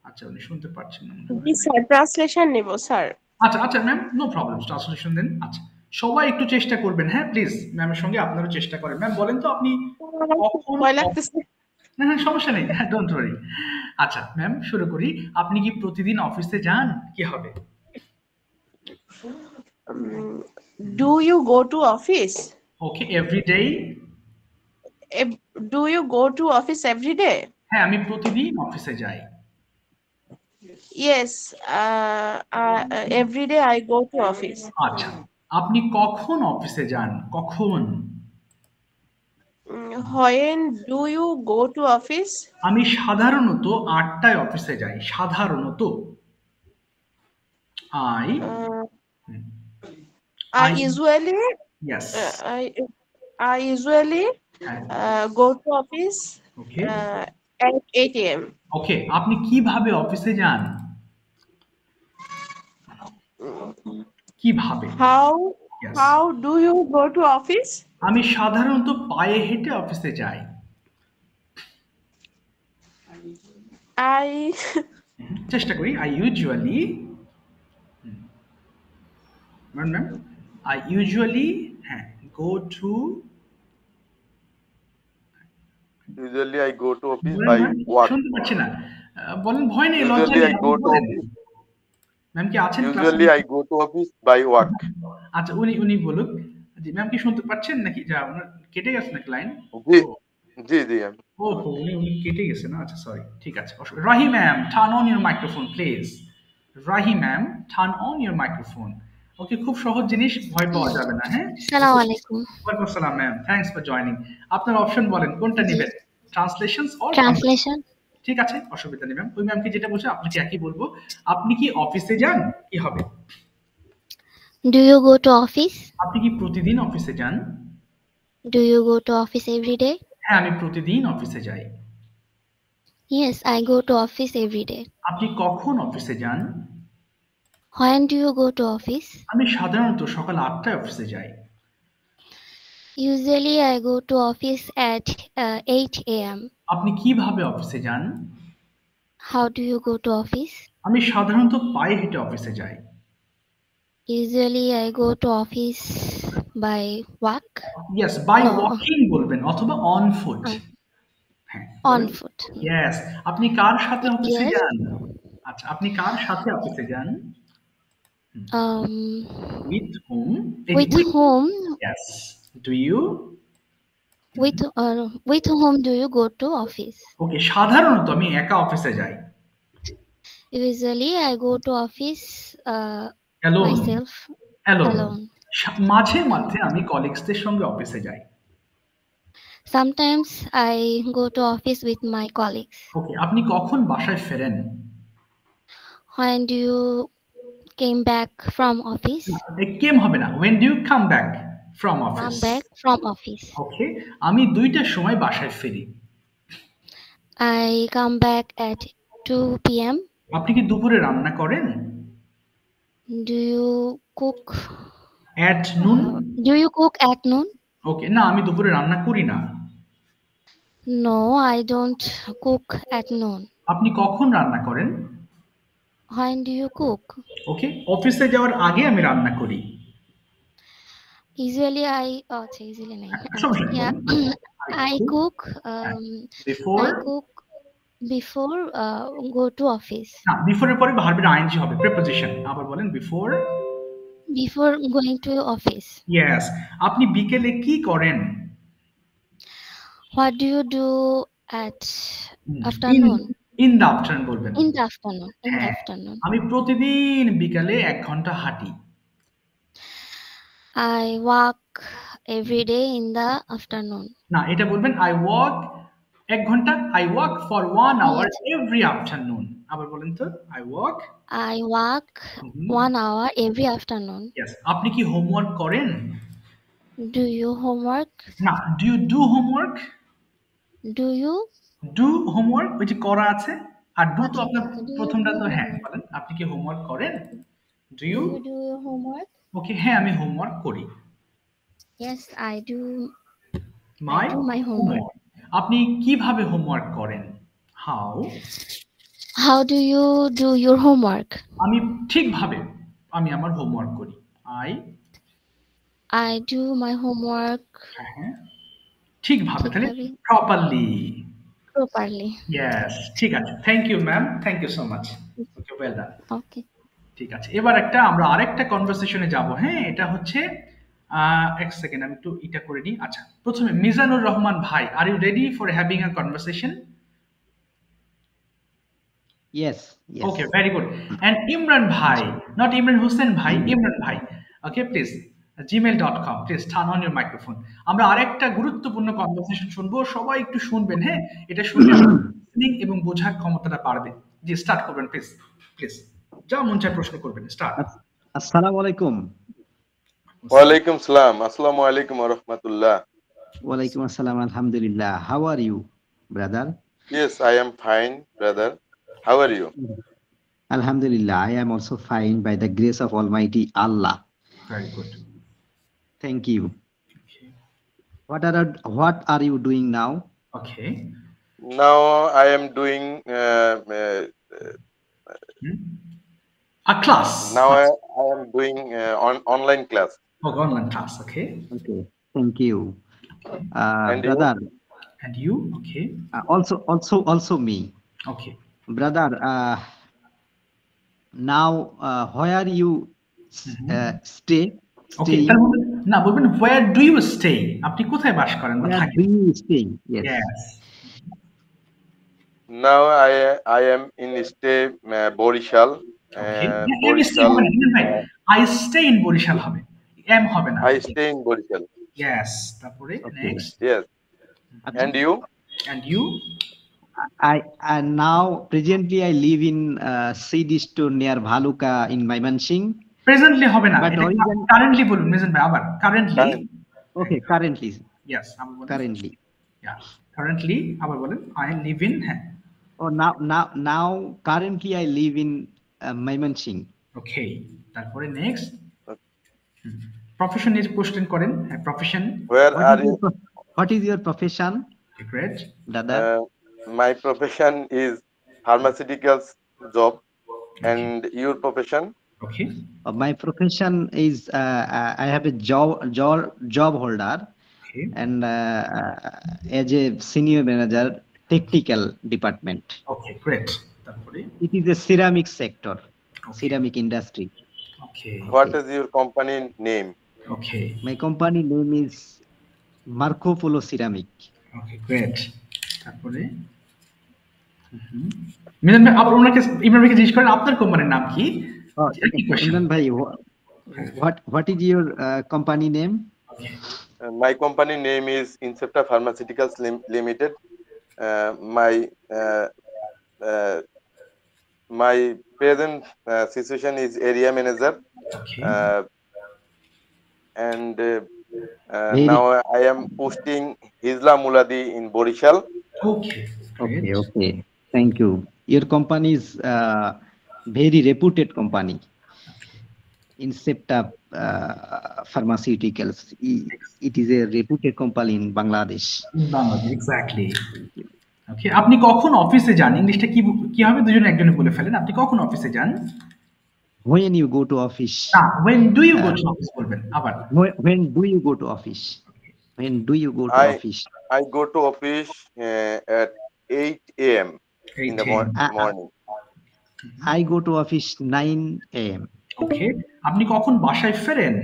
আচ্ছা উনি শুনতে পাচ্ছেন না জি স্যার ট্রান্সলেশন নেব স্যার আচ্ছা আচ্ছা ম্যাম নো প্রবলেম ট্রান্সলেশন দেন আচ্ছা সবাই একটু চেষ্টা করবেন হ্যাঁ প্লিজ ম্যামের সঙ্গে আপনারও চেষ্টা করেন ম্যাম বলেন তো আপনি কখন ভয় লাগতেছে না হ্যাঁ সমস্যা নেই হ্যাঁ ডোন্ট ওয়ারি আচ্ছা ম্যাম শুরু করি আপনি কি প্রতিদিন অফিসে যান কি হবে do you go to office okay everyday do you go to office everyday হ্যাঁ আমি প্রতিদিন অফিসে যাই yes everyday I go to office আচ্ছা আপনি কখন অফিসে যান কখন when do you go to office আমি সাধারণত 8টায় অফিসে যাই সাধারণত I usually yes I usually go to office okay at 8 a.m. ওকে আপনি কিভাবে অফিসে যান কিভাবে how do you go to office আমি সাধারণত পায়ে হেঁটে অফিসে যাই চেষ্টা করি I usually go to usually I go to office by walk শুনতে পাচ্ছি না বলেন ভয় নেই লজ্জা usually নেই I go to office ma'am কি আছেন usually I go to office by walk আচ্ছা উনি বলুক জি ম্যাম কি শুনতে পাচ্ছেন নাকি যা আপনার কেটে গেছে নাকি লাইন জি ওহো উনি কেটে গেছে না আচ্ছা সরি ঠিক আছে Rahi ma'am turn on your microphone please Rahi ma'am turn on your microphone okay খুব সহজ জিনিস ভয় পাওয়া যাবে না হ্যাঁ আসসালামু আলাইকুম ওয়ালাইকুম আসসালাম ম্যাম থ্যাঙ্কস ফর জয়নিং আপনার অপশন বলেন কোনটা নেবেন ট্রান্সলেশনস অর ট্রান্সলেশন ঠিক আছে অসুবিধা নেই ম্যাম ওই ম্যাম কি যেটা বলছে আপনাকে একই বলবো আপনি কি অফিসে যান কি হবে do you go to office আপনি কি প্রতিদিন অফিসে যান do you go to office everyday হ্যাঁ আমি প্রতিদিন অফিসে যাই yes I go to office everyday আপনি কখন অফিসে যান when do you go to office আমি সাধারণত সকাল 8টায় অফিসে যাই usually I go to office at 8 a.m. আপনি কিভাবে অফিসে যান how do you go to office আমি সাধারণত পায়ে হেঁটে অফিসে যাই usually I go to office by walk yes by walking বলবেন অথবা on foot on foot yes আপনি কার সাথে অফিসে যান আচ্ছা আপনি কার সাথে অফিসে যান with whom yes do you with whom do you go to office okay সাধারণত আমি একা অফিসে যাই usually I go to office alone myself alone মাঝে মাঝে আমি কলিগসদের সঙ্গে অফিসে যাই sometimes I go to office with my colleagues okay আপনি কখন বাসায় ফেরেন when do you came back from office came হবে না when do you come back from office come back from office okay আমি 2টার সময় বাসায় ফিরি I come back at 2 p.m. আপনি কি দুপুরে রান্না করেন do you cook at noon do you cook at noon okay না আমি দুপুরে রান্না করি না no I don't cook at noon আপনি কখন রান্না করেন when do you cook okay অফিসে যাওয়ার আগে আমি রান্না করি usually usually yeah I cook before go to office না before এর পরে ভার্বের ing হবে preposition আবার বলেন before going to office yes আপনি বিকেলে কি করেন what do you do at afternoon in the afternoon বলবেন in the afternoon আমি প্রতিদিন বিকালে 1 ঘন্টা হাঁটি I walk every day in the afternoon. না, এটা বলবেন I walk 1 ঘন্টা, I walk for 1 hour Yes. every afternoon. আবার বলেন তো, I walk I walk 1 hour every afternoon. Yes. আপনি কি হোমওয়ার্ক করেন? Do you homework? না, do you do homework? Do you? Do homework ওই যে করা আছে, আর do তো আচ্ছা, আপনার আচ্ছা, do you প্রথমটা do তো হ্যাঁ homework? বলেন, আপনি কি হোমওয়ার্ক করেন? Do Do you? you do your homework? ওকে, হ্যাঁ আমি হোমওয়ার্ক করি। Yes, I do. My I do my homework. আপনি কিভাবে হোমওয়ার্ক করেন? How? How do you do your homework? আমি ঠিকভাবে আমি আমার হোমওয়ার্ক করি। I do my homework হ্যাঁ ঠিকভাবে, তাহলে ঠিকভাবে। প্রপারলি। properly. Yes, ঠিক আছে। Thank you ma'am, thank you so much. Okay, well done. Okay. ঠিক আছে, এবার আমরা আরেকটা কনভারসেশনে যাব। হ্যাঁ, এটা হচ্ছে এক সেকেন্ড আমি একটু এটা করে নিই। আচ্ছা, প্রথমে মিজানুর রহমান ভাই, are you ready for having a conversation? Yes, yes. Okay, very good. And Imran Bhai, not Imran Hussain Bhai, Imran Bhai. Okay, please, gmail.com, please turn on your microphone. আমরা আরেকটা গুরুত্বপূর্ণ কনভারসেশন শুনবো, সবাই একটু শুনবেন। হ্যাঁ, এটা শুনলে লিসনিং এবং বোঝার ক্ষমতাটা বাড়বে। জি, স্টার্ট করবেন প্লিজ, প্লিজ। যা মন চায় প্রশ্ন করবেন, স্টার্ট। আসসালামু আলাইকুম। ওয়ালাইকুম সালাম। আসসালামু আলাইকুম ওয়া রাহমাতুল্লাহ। ওয়ালাইকুম আসসালাম, আলহামদুলিল্লাহ। How are you, brother? Yes, I am fine, brother. How are you? Alhamdulillah, I am also fine by the grace of Almighty Allah. Very good. Thank you. Okay. What are you doing now? Okay. Now I am doing a class. Now I am doing online class. Okay, online class. Okay. Okay. Thank you. And brother. You? And you? Okay. Also me. Okay. Brother, now where you stay? Okay. না বলবেন where do you stay? আপনি কোথায় বাস করেন বা থাকেন? Where do you stay? Yes. Yes. Now I am in stay Borishal. Okay. Borishal. I stay in Borishal হবে। M হবে না। I stay in Borishal. Yes. তারপরে next. Yes. And you? And you? I now presently I live in CD store near Bhaluka in Maimansingh. Presently হবে না, এটা currently বলুন মিজান ভাই, আবার currently. Okay, currently. Yes, আবার বলুন। Currently. Yeah. Currently আবার বলেন I live in হ্যাঁ। Oh, now currently I live in Maimansingh. Okay. তারপরে next. Profession is question করেন। হ্যাঁ, profession. Where are you? What is your profession? Great. Dada. My profession is pharmaceutical job. And your profession? Okay. My profession is I have a job holder. Okay. And as a senior manager, technical department. Okay, great. It is a ceramic sector, ceramic industry. Okay. What is your company name? Okay. My company name is Marco Polo Ceramic. Okay, great. তারপরে মিজান ভাই, আবার ওনাকে ইমরান ভাইকে জিজ্ঞেস করেন আপনার কোম্পানির নাম কি? ইমরান ভাই, what is your company name? Okay. My company name is Incepta Pharmaceuticals Limited. My present situation is area manager. Okay. And now I am posting Hizla Muladi in Borishal. Okay. Okay. Thank you. Your company is very reputed company. Incepta Pharmaceuticals. It is a reputed company in Bangladesh. Bangladesh, exactly. Okay. আপনি কখন অফিসে যান? ইংলিশটা কি হবে? দুজনে একজনে বলে ফেলেন। আপনি কখন অফিসে যান? When you go to office. When do you go to office বলবেন আবার। When do you go to office? When do you go to office? I go to office at 8 a.m. in the morning. I go to office 9 a.m. Okay. আপনি কখন বাসায় ফেরেন?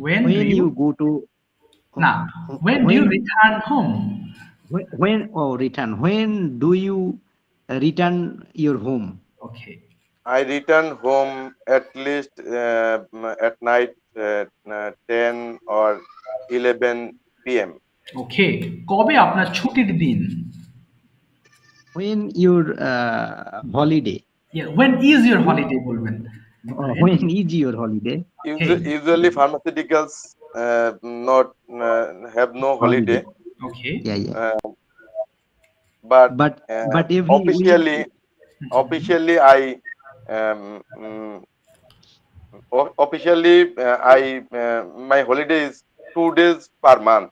When you go to না, when do you return home? Return. When do you return your home? Okay. I return home at least at night 10 or 11 p.m. ওকে, কবে আপনার ছুটির দিন? When your holiday? Yeah, when is your holiday বলবেন? When is your holiday? Usually pharmaceuticals not have no holiday. Okay. Yeah. But officially I my holiday is 2 days per month.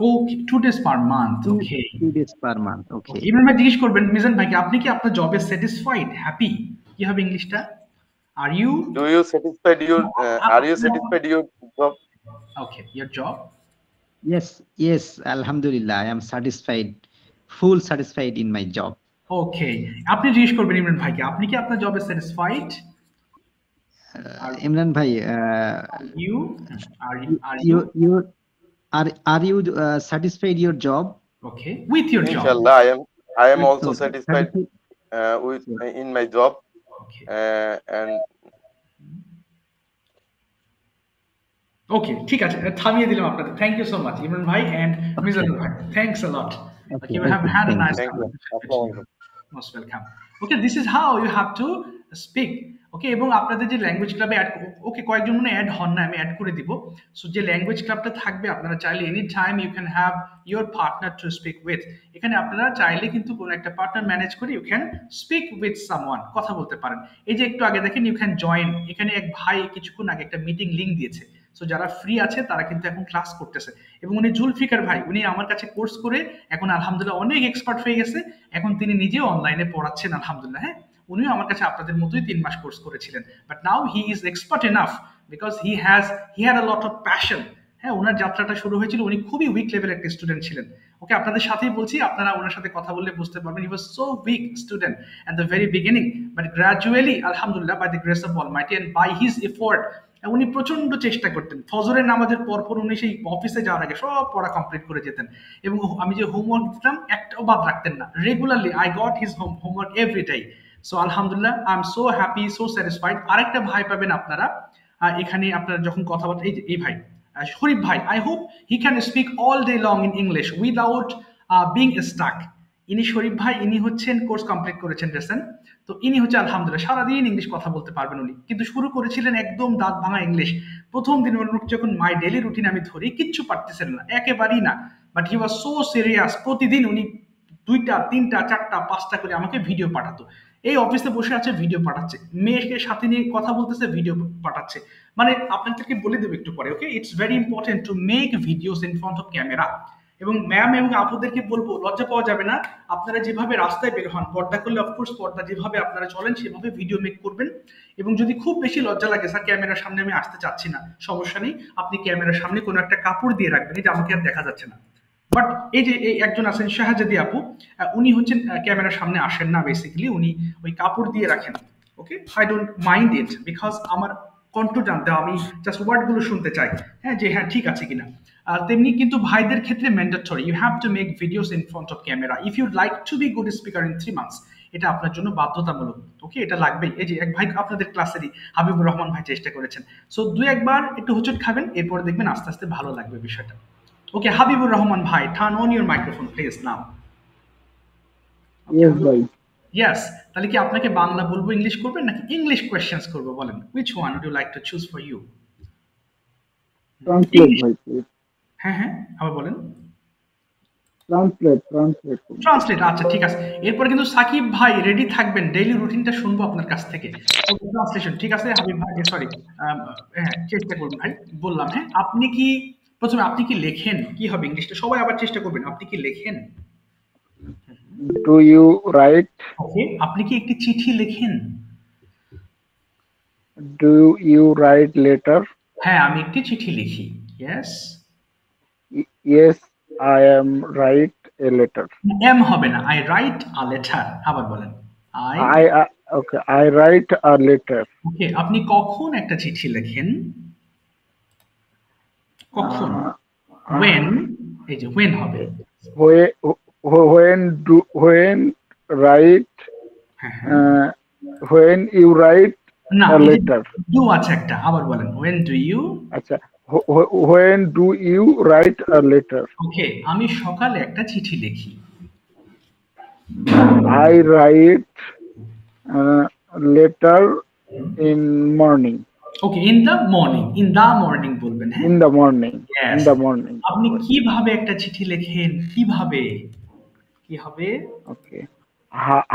Okay, 2 days per month. Okay. 2 days per month. Okay. Imran ভাই জিজ্ঞেস করবেন মিজান ভাইকে, আপনি কি আপনার জবে satisfied, happy? কি হবে ইংলিশটা? Are you satisfied your job? Okay, your job? Yes, alhamdulillah, I am satisfied, full satisfied in my job. Okay, আপনি জিজ্ঞেস করবেন ইমরান ভাইকে, আপনি কি আপনার জবে স্যাটিসফাইড? ইমরান ভাই, are you satisfied your job? Okay, with your job. Inshallah, I am also satisfied with in my job. Okay. And okay, ঠিক আছে, থামিয়ে দিলাম আপনাদের। Thank you so much, Imran bhai and Mizan bhai. Thanks a lot. Okay, we have had a nice conversation. Most welcome. Okay, this is how you have to speak. ওকে, এবং আপনাদের যে language ক্লাবে add, ওকে কয়েকজন মনে add হন না, আমি add করে দিব। সো যে ল্যাঙ্গুয়েজ ক্লাবটা থাকবে, আপনারা চাইলে any time you can have your partner to speak with. এখানে আপনারা চাইলে কিন্তু কোনো একটা পার্টনার ম্যানেজ করে you can speak with someone, কথা বলতে পারেন। এই যে একটু আগে দেখেন ইউ ক্যান জয়েন, এখানে এক ভাই কিছুক্ষণ আগে একটা মিটিং লিঙ্ক দিয়েছে। সো যারা ফ্রি আছে তারা কিন্তু এখন ক্লাস করতেছে, এবং উনি জুলফিকার ভাই, উনি আমার কাছে কোর্স করে এখন আলহামদুলিল্লাহ অনেক এক্সপার্ট হয়ে গেছে। এখন তিনি নিজেও অনলাইনে পড়াচ্ছেন আলহামদুলিল্লাহ। হ্যাঁ, উনিও আমার কাছে আপনাদের মতোই 3 মাস কোর্স করেছিলেন, but now he is expert enough because he had a lot of passion. হ্যাঁ, ওনার যাত্রাটা শুরু হয়েছিল, উনি খুবই উইক লেভেল একটা স্টুডেন্ট ছিলেন। ওকে, আপনাদের সাথেই বলছি, আপনারা ওনার সাথে কথা বললে বুঝতে পারবেন he was so weak student at the very beginning, but gradually আলহামদুলিল্লাহ by the grace of almighty and by his effort, উনি প্রচন্ড চেষ্টা করতেন। ফজরের নামাজের পরপর উনি সেই অফিসে যাওয়ার আগে সব পড়া কমপ্লিট করে যেতেন, এবং আমি যে হোমওয়ার্ক দিতাম একটাও বাদ রাখতেন না। Regularly I got his homework every day. So আলহামদুলিল্লাহ, I am so happy, so satisfied. আরেকটা ভাই পাবেন আপনারা এখানে, আপনারা যখন কথাবার্তা, এই ভাই শরীফ ভাই, I hope he can speak all day long in English without being stuck. ইনি শরীফ ভাই, ইনি হচ্ছেন কোর্স কমপ্লিট করেছেন রেসেন্ট। তো ইনি হচ্ছে আলহামদুলিল্লাহ সারাদিন ইংলিশ কথা বলতে পারবেন উনি, কিন্তু শুরু করেছিলেন একদম দাঁত ভাঙা ইংলিশ। প্রথম দিন যখন মাই ডেইলি রুটিন আমি ধরি, কিচ্ছু পারতেছেন না, একেবারেই না, but he was so serious. প্রতিদিন উনি 2টা 3টা 4টা 5টা করে আমাকে ভিডিও পাঠাতো। এই অফিসে বসে আছে, ভিডিও পাঠাচ্ছে, মেয়েকে সাথে নিয়ে কথা বলতেছে, ভিডিও পাঠাচ্ছে। মানে আপনাদেরকে বলে দেবো একটু পরে। Okay, it's very important to make videos in front of camera. এবং ম্যাম এবং আপুদেরকে বলবো, লজ্জা পাওয়া যাবে না। আপনারা যেভাবে রাস্তায় বের হন, পর্দা করলে অফকোর্স পর্দা যেভাবে আপনারা চলেন সেভাবে ভিডিও মেক করবেন। এবং যদি খুব বেশি লজ্জা লাগে, স্যার ক্যামেরার সামনে আমি আসতে চাচ্ছি না, সমস্যা নেই, আপনি ক্যামেরার সামনে কোনো একটা কাপড় দিয়ে রাখবেন, এই যে আমাকে আর দেখা যাচ্ছে না। বাট এই যে একজন আছেন শাহজাদি আপু, উনি হচ্ছেন ক্যামেরার সামনে আসেন না, বেসিক্যালি উনি ওই কাপড় দিয়ে রাখেন। Okay, I don't mind it because আমার কণ্ঠ জানতে, আমি জাস্ট ওয়ার্ডগুলো শুনতে চাই, হ্যাঁ, যে হ্যাঁ ঠিক আছে কিনা। তেমনি কিন্তু ভাইদের ক্ষেত্রে mandatory, you have to make videos in front of camera if you like to be good speaker in 3 months. এটা আপনার জন্য বাধ্যতামূলক। ওকে, এটা লাগবেই। এই যে এক ভাই আপনাদের ক্লাসেরই হাবিবুর রহমান ভাই চেষ্টা করেছেন। সো 2-1 একটু হোঁচট খাবেন, এরপর দেখবেন আস্তে আস্তে ভালো লাগবে বিষয়টা। ওকে, হাবিবুর রহমান ভাই, turn on your microphone please now. Yes ভাই। ইয়েস, তাহলে কি আপনাকে বাংলা বলবো, ইংলিশ করবেন নাকি ইংলিশ কোয়েশ্চেন্স করব, বলেন which one would you like to choose for you? Translate ভাই প্লিজ। হ্যাঁ, আবার বলেন। ট্রান্সলেট। আচ্ছা ঠিক আছে। এরপর কিন্তু সাকিব ভাই রেডি থাকবেন, ডেইলি রুটিনটা শুনবো আপনার কাছ থেকে। ট্রান্সলেশন ঠিক আছে হাবিব ভাই, সরি, হ্যাঁ চেষ্টা করুন ভাই, বললাম। হ্যাঁ, আপনি কি লেখেন, কি হবে ইংলিশটা, সবাই আবার চেষ্টা করবেন, আপনি কি লেখেন? Do you right? ওকে, আপনি কি একটি চিঠি লেখেন? Do you write letter? হ্যাঁ, আমি একটি চিঠি লিখি। Yes. Yes, I am write a letter. Am হবে না, আই রাইট আ লেটার। আবার বলেন। Okay, I write a letter. Okay, আপনি কখন একটা চিঠি লেখেন? কখন? when, এই যে when হবে। when write, when you write a letter. do আছে একটা, আবার বলেন when do you, আচ্ছা When do you write a letter? ওকে, আমি সকালে একটা চিঠি লিখি। I write a letter in morning. Okay, in the morning, in the morning বলবেন, হ্যাঁ? In the morning. Yes. In the morning. আপনি কিভাবে একটা চিঠি লেখেন? কিভাবে? কি হবে? Okay.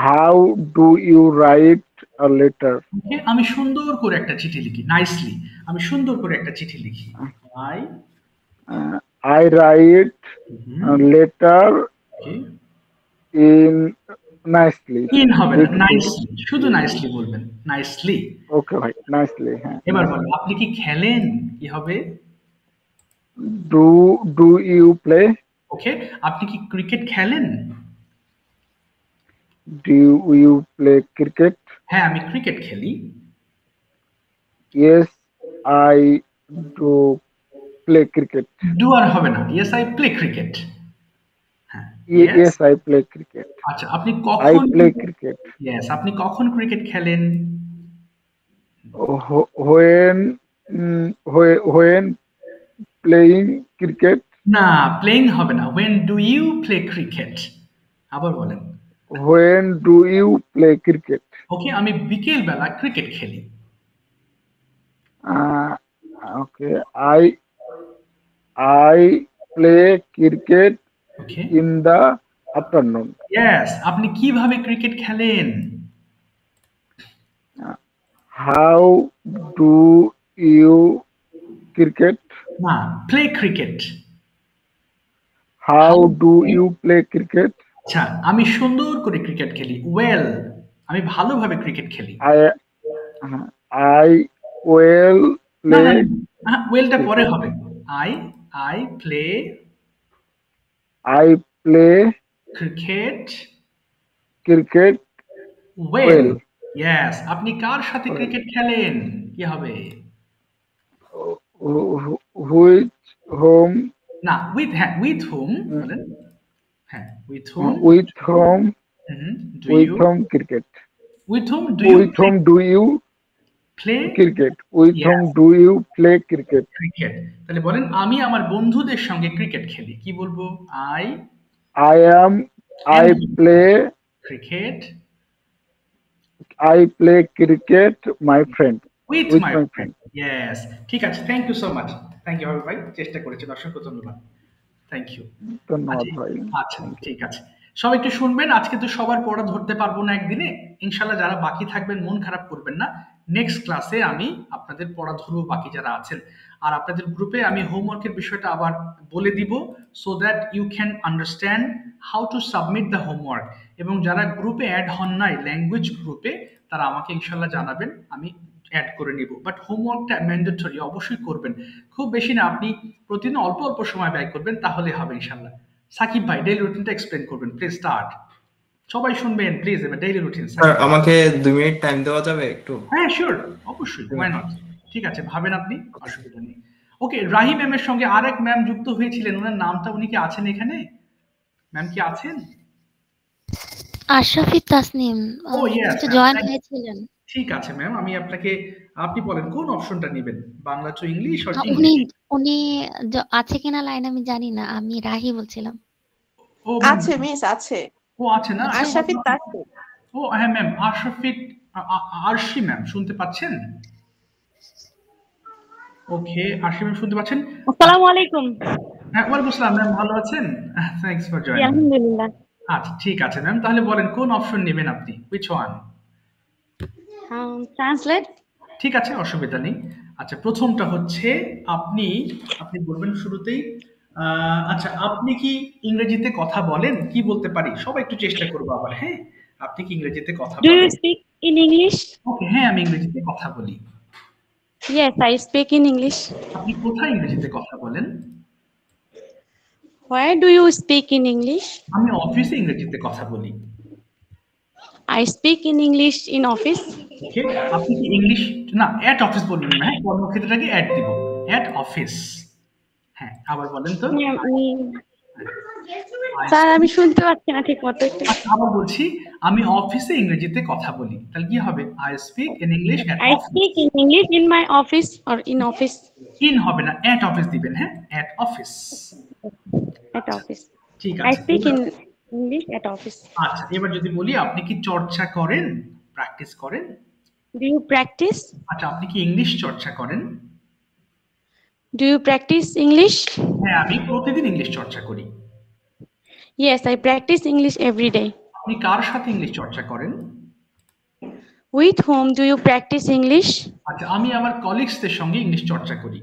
How do you write a letter? ওকে, আমি সুন্দর করে একটা চিঠি লিখি। নাইসলি, আমি সুন্দর করে একটা চিঠি লিখি। I write a letter in nicely. In হবে না, নাইসলি, শুধু নাইসলি বলবেন, নাইসলি। ওকে ভাই, নাইসলি, হ্যাঁ। এবার বলেন, আপনি কি খেলেন? কি হবে? Do you play? ওকে, আপনি কি ক্রিকেট খেলেন? Do you play cricket? হ্যাঁ, আমি ক্রিকেট খেলি। Yes, I do play cricket. Do আর হবে না, ইয়েস আই প্লে ক্রিকেট। হ্যাঁ, Yes, I play cricket. আচ্ছা, আপনি I কখন play cricket. ইয়েস, আপনি কখন ক্রিকেট খেলেন? When playing cricket. না, প্লেইং হবে না। when do you play cricket? আবার বলেন। When do you play cricket? ওকে, আমি বিকেল বেলা ক্রিকেট খেলি। Okay, I play cricket in the afternoon. Yes, আপনি কিভাবে ক্রিকেট খেলেন? How do you cricket? না, play cricket. How do you play cricket? আচ্ছা, আমি সুন্দর করে ক্রিকেট খেলি। ওয়েল, আমি ভালোভাবে ক্রিকেট খেলি। I will play. ওয়েলটা পরে হবে। I play cricket well. Yes, আপনি কার সাথে ক্রিকেট খেলেন? কি হবে? With whom? না, with whom বলেন। হ্যাঁ, with whom? With whom? With whom cricket? With whom do you play cricket? With whom do you play cricket? Cricket. তাহলে বলেন, আমি আমার বন্ধুদের সঙ্গে ক্রিকেট খেলি। কি বলবো? I play cricket. I play cricket, my friend. With my friend. Yes. ঠিক আছে, thank you so much. Thank you ভাই, চেষ্টা করেছেন, অসংখ্য ধন্যবাদ। Thank you. ধন্যবাদ ভাই। আচ্ছা, ঠিক আছে। সবাই একটু শুনবেন, আজকে তো সবার পড়া ধরতে পারবো না একদিনে। ইনশাআল্লাহ যারা বাকি থাকবেন মন খারাপ করবেন না। নেক্সট ক্লাসে আমি আপনাদের পড়া ধরবো, বাকি যারা আছেন। আর আপনাদের গ্রুপে আমি হোমওয়ার্কের বিষয়টা আবার বলে দিব, so that you can understand how to submit the homework. এবং যারা গ্রুপে অ্যাড হন নাই, ল্যাঙ্গুয়েজ গ্রুপে, তারা আমাকে ইনশাআল্লাহ জানাবেন, আমি অ্যাড করে নিব। বাট হোমওয়ার্কটা ম্যান্ডেটরি, অবশ্যই করবেন। খুব বেশি না, আপনি প্রতিদিন অল্প অল্প সময় ব্যয় করবেন, তাহলে হবে ইনশাআল্লাহ। সাকিব ভাই, ডেইলি রুটিনটা এক্সপ্লেন করবেন প্লিজ। স্টার্ট। সবাই শুনবেন প্লিজ, এবার ডেইলি রুটিন। স্যার, আমাকে 2 মিনিট টাইম দেওয়া যাবে একটু? হ্যাঁ, শিওর, অবশ্যই, ওয়াই নট। ঠিক আছে, ভাবেন আপনি, অসুবিধা নেই। ওকে, রাহিম ম্যাম এর সঙ্গে আরেক ম্যাম যুক্ত হয়েছিলেন, ওনার নামটা, উনি কি আছেন এখানে? ম্যাম কি আছেন? আশরাফি তাসনিম জয়েন হয়েছিলেন। ঠিক আছে ম্যাম, আমি আপনি বলেন কোন অপশনটা নেবেন, Bangla to English or English? উনি আছে কিনা লাইন আমি জানি না, আমি রাহি বলছিলাম। আছে মিস, আছে। ও আছে না? আশরাফি তাসনিম। ও হ্যাঁ ম্যাম, আরশি ম্যাম শুনতে পাচ্ছেন? ওকে, আরশি ম্যাম শুনতে পাচ্ছেন? আসসালামু আলাইকুম। হ্যাঁ, ওয়ালাইকুম আসসালাম ম্যাম, ভালো আছেন? Thanks for joining. আলহামদুলিল্লাহ। আচ্ছা, ঠিক আছে ম্যাম, তাহলে বলেন কোন অপশন নেবেন আপনি? Which one? ট্রান্সলেট। ঠিক আছে, অসুবিধা নেই। আচ্ছা, প্রথমটা হচ্ছে আপনি বলবেন শুরুতেই। আচ্ছা, আপনি কি ইংরেজিতে কথা বলেন? কি বলতে পারি, সবাই একটু চেষ্টা করবো আবার। হ্যাঁ, আপনি কি ইংরেজিতে কথা বলেন? Do you speak in English? ওকে, হ্যাঁ, আমি ইংরেজিতে কথা বলি। Yes, I speak in English. আপনি কোথায় ইংরেজিতে কথা বলেন? Where do you speak in English? আমি অফিসে ইংরেজিতে কথা বলি। I speak in English in office. ওকে, আপনি কি ইংলিশ না এট অফিস বলবেন না, হ্যাঁ, কর্মক্ষেত্রটাকে অ্যাড দিব, এট অফিস। হ্যাঁ, আবার বলেন তো। স্যার, আমি শুনতে পাচ্ছি না ঠিক মতো। আবার বলছি, আমি অফিসে ইংরেজিতে কথা বলি, তাহলে কি হবে? I speak in English at I speak in English in my office or in office. In হবে না, এট অফিস দিবেন। হ্যাঁ, এট অফিস। At office. ঠিক I আছে। speak in English at office. আচ্ছা, এবার যদি বলি আপনি কি চর্চা করেন, প্র্যাকটিস করেন? Do you practice? আচ্ছা, আপনি কি ইংলিশ চর্চা করেন? Do you practice English? হ্যাঁ, আমি প্রতিদিন ইংলিশ চর্চা করি। Yes, I practice English every day. আপনি কার সাথে ইংলিশ চর্চা করেন? With whom do you practice English? আচ্ছা, আমি আমার কলিগসদের সঙ্গে ইংলিশ চর্চা করি।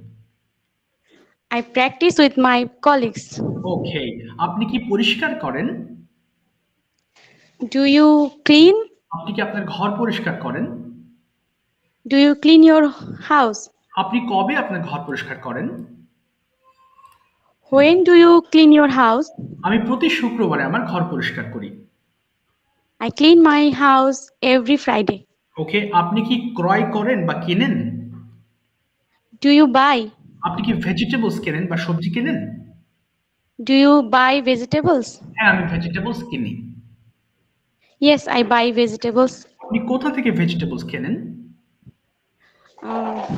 I practice with my colleagues. ওকে, আপনি কি পরিষ্কার করেন? Do you clean? আপনি কি আপনার ঘর পরিষ্কার করেন? Do you clean your house? আপনি কবে আপনার ঘর পরিষ্কার করেন? When do you clean your house? আমি প্রতি শুক্রবারে আমার ঘর পরিষ্কার করি। I clean my house every Friday. ওকে, আপনি কি ক্রয় করেন বা কিনেন? Do you buy? আপনি কি ভেজিটেবলস কেনেন বা সবজি কেনেন? Do you buy vegetables? হ্যাঁ, আমি ভেজিটেবলস কিনি। Yes, I buy vegetables. আপনি কোথা থেকে ভেজিটেবলস কেনেন?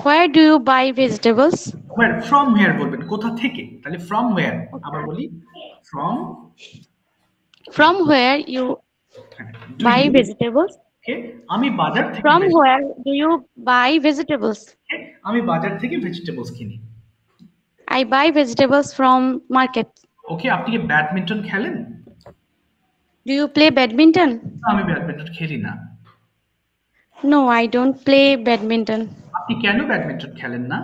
Where do you buy vegetables? Where? From where বলবেন, কোথা থেকে। তাহলে from where, আবার বলি from where you buy vegetables? ওকে, আমি বাজার থেকে। From where do you buy vegetables? আমি বাজার থেকে ভেজিটেবলস কিনি। I buy vegetables from market. ওকে, আপনি কি ব্যাডমিন্টন খেলেন? Do you play badminton? আমি ব্যাডমিন্টন খেলি না। No, I don't play badminton. আপনি কেন ব্যাডমিন্টন খেলেন না?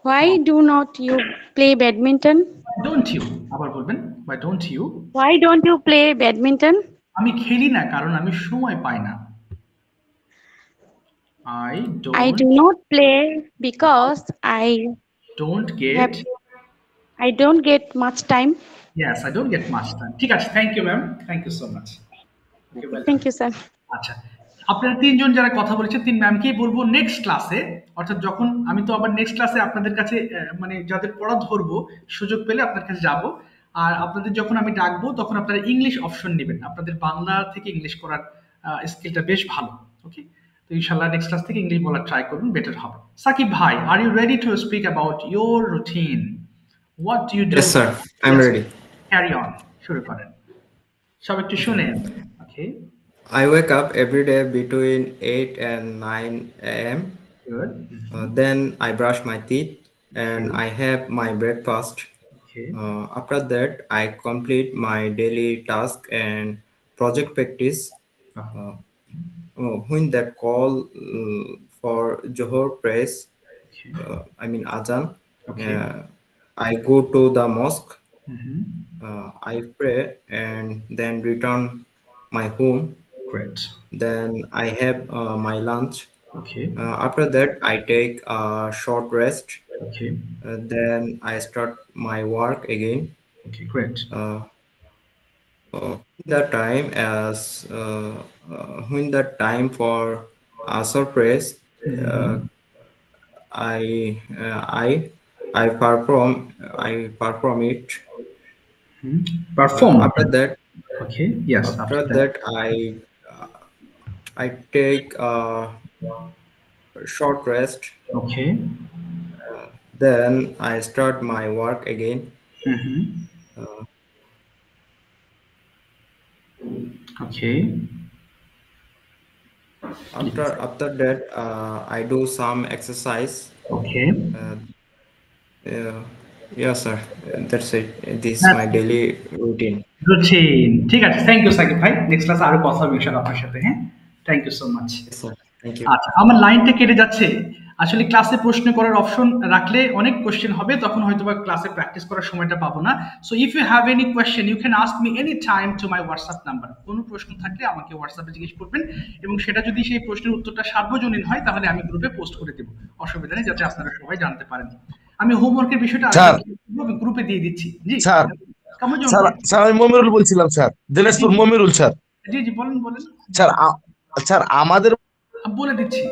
Why do not you play badminton? Don't you, আবার বলবেন, why don't you? Why don't you play badminton? আমি খেলি না কারণ আমি সময় পাই না। I do not play because I don't get much time. Yes, I don't get much time. ঠিক আছে, thank you ma'am, thank you so much. Thank you sir. আচ্ছা, আপনারা তিনজন যারা কথা বলেছেন তিন ম্যামকেই বলবো নেক্সট ক্লাসে, অর্থাৎ যখন আমি তো আবার নেক্সট ক্লাসে আপনাদের কাছে মানে যাদের পড়া ধরবো সুযোগ পেলে আপনার কাছে যাব, আর আপনাদের যখন আমি ডাকবো তখন আপনারা ইংলিশ অপশন নেবেন। আপনাদের বাংলা থেকে ইংলিশ করার স্কিলটা বেশ ভালো। ওকে, তো ইনশাআল্লাহ নেক্সট ক্লাস থেকে ইংলিশ বলার ট্রাই করুন, বেটার হবে। সাকিব ভাই, are you ready to speak about your routine? What do you do? Yes sir, I'm ready. Carry on, শুরু করেন, সব একটু শুনেন। Okay, I wake up every day between 8 and 9 a.m. Good. Then I brush my teeth and I have my breakfast. Okay. After that, I complete my daily task and project practice. When that call for Johor praise, I mean Azan, I go to the mosque. I pray and then return my home. Great. Then I have my lunch. Okay. After that, I take a short rest. Okay. Then I start my work again. Okay, great. That time when the time for Asr praise, I perform it. Perform. After that. Okay. Yes. After that, I take a short rest. Okay. Then I start my work again. Okay. After that, I do some exercise. Okay. Yes, sir. That's it. This is my daily routine. Routine, ঠিক আছে। Thank you Shakib ভাই, next ক্লাসে আরো কথা হবে ইনশাআল্লাহ আপনার সাথে। হ্যাঁ, থ্যাংক ইউ সো মাচ। আচ্ছা, আমার লাইনটা কেটে যাচ্ছে। আসলে ক্লাসে প্রশ্ন করার অপশন রাখলে অনেক কোশ্চেন হবে, তখন হয়তো বা ক্লাসে প্র্যাকটিস করার সময়টা পাবো না। So if you have any question you can ask me any time to my WhatsApp number. কোনো প্রশ্ন থাকলে আমাকে হোয়াটসঅ্যাপে জিজ্ঞেস করবেন, এবং সেটা যদি সেই প্রশ্নের উত্তরটা সার্বজনীন হয় তাহলে আমি গ্রুপে পোস্ট করে দেবো, অসুবিধা নেই, যাতে আপনারা সবাই জানতে পারেন। আমি হোমওয়ার্কের বিষয়টা গ্রুপে দিয়ে দিচ্ছি। জি স্যার, স্যার আমি মমিরুল বলছিলাম স্যার, দিনাজপুর মমিরুল স্যার। জি জি, বলেন বলেন স্যার। স্যার আমাদের বলে দিচ্ছি,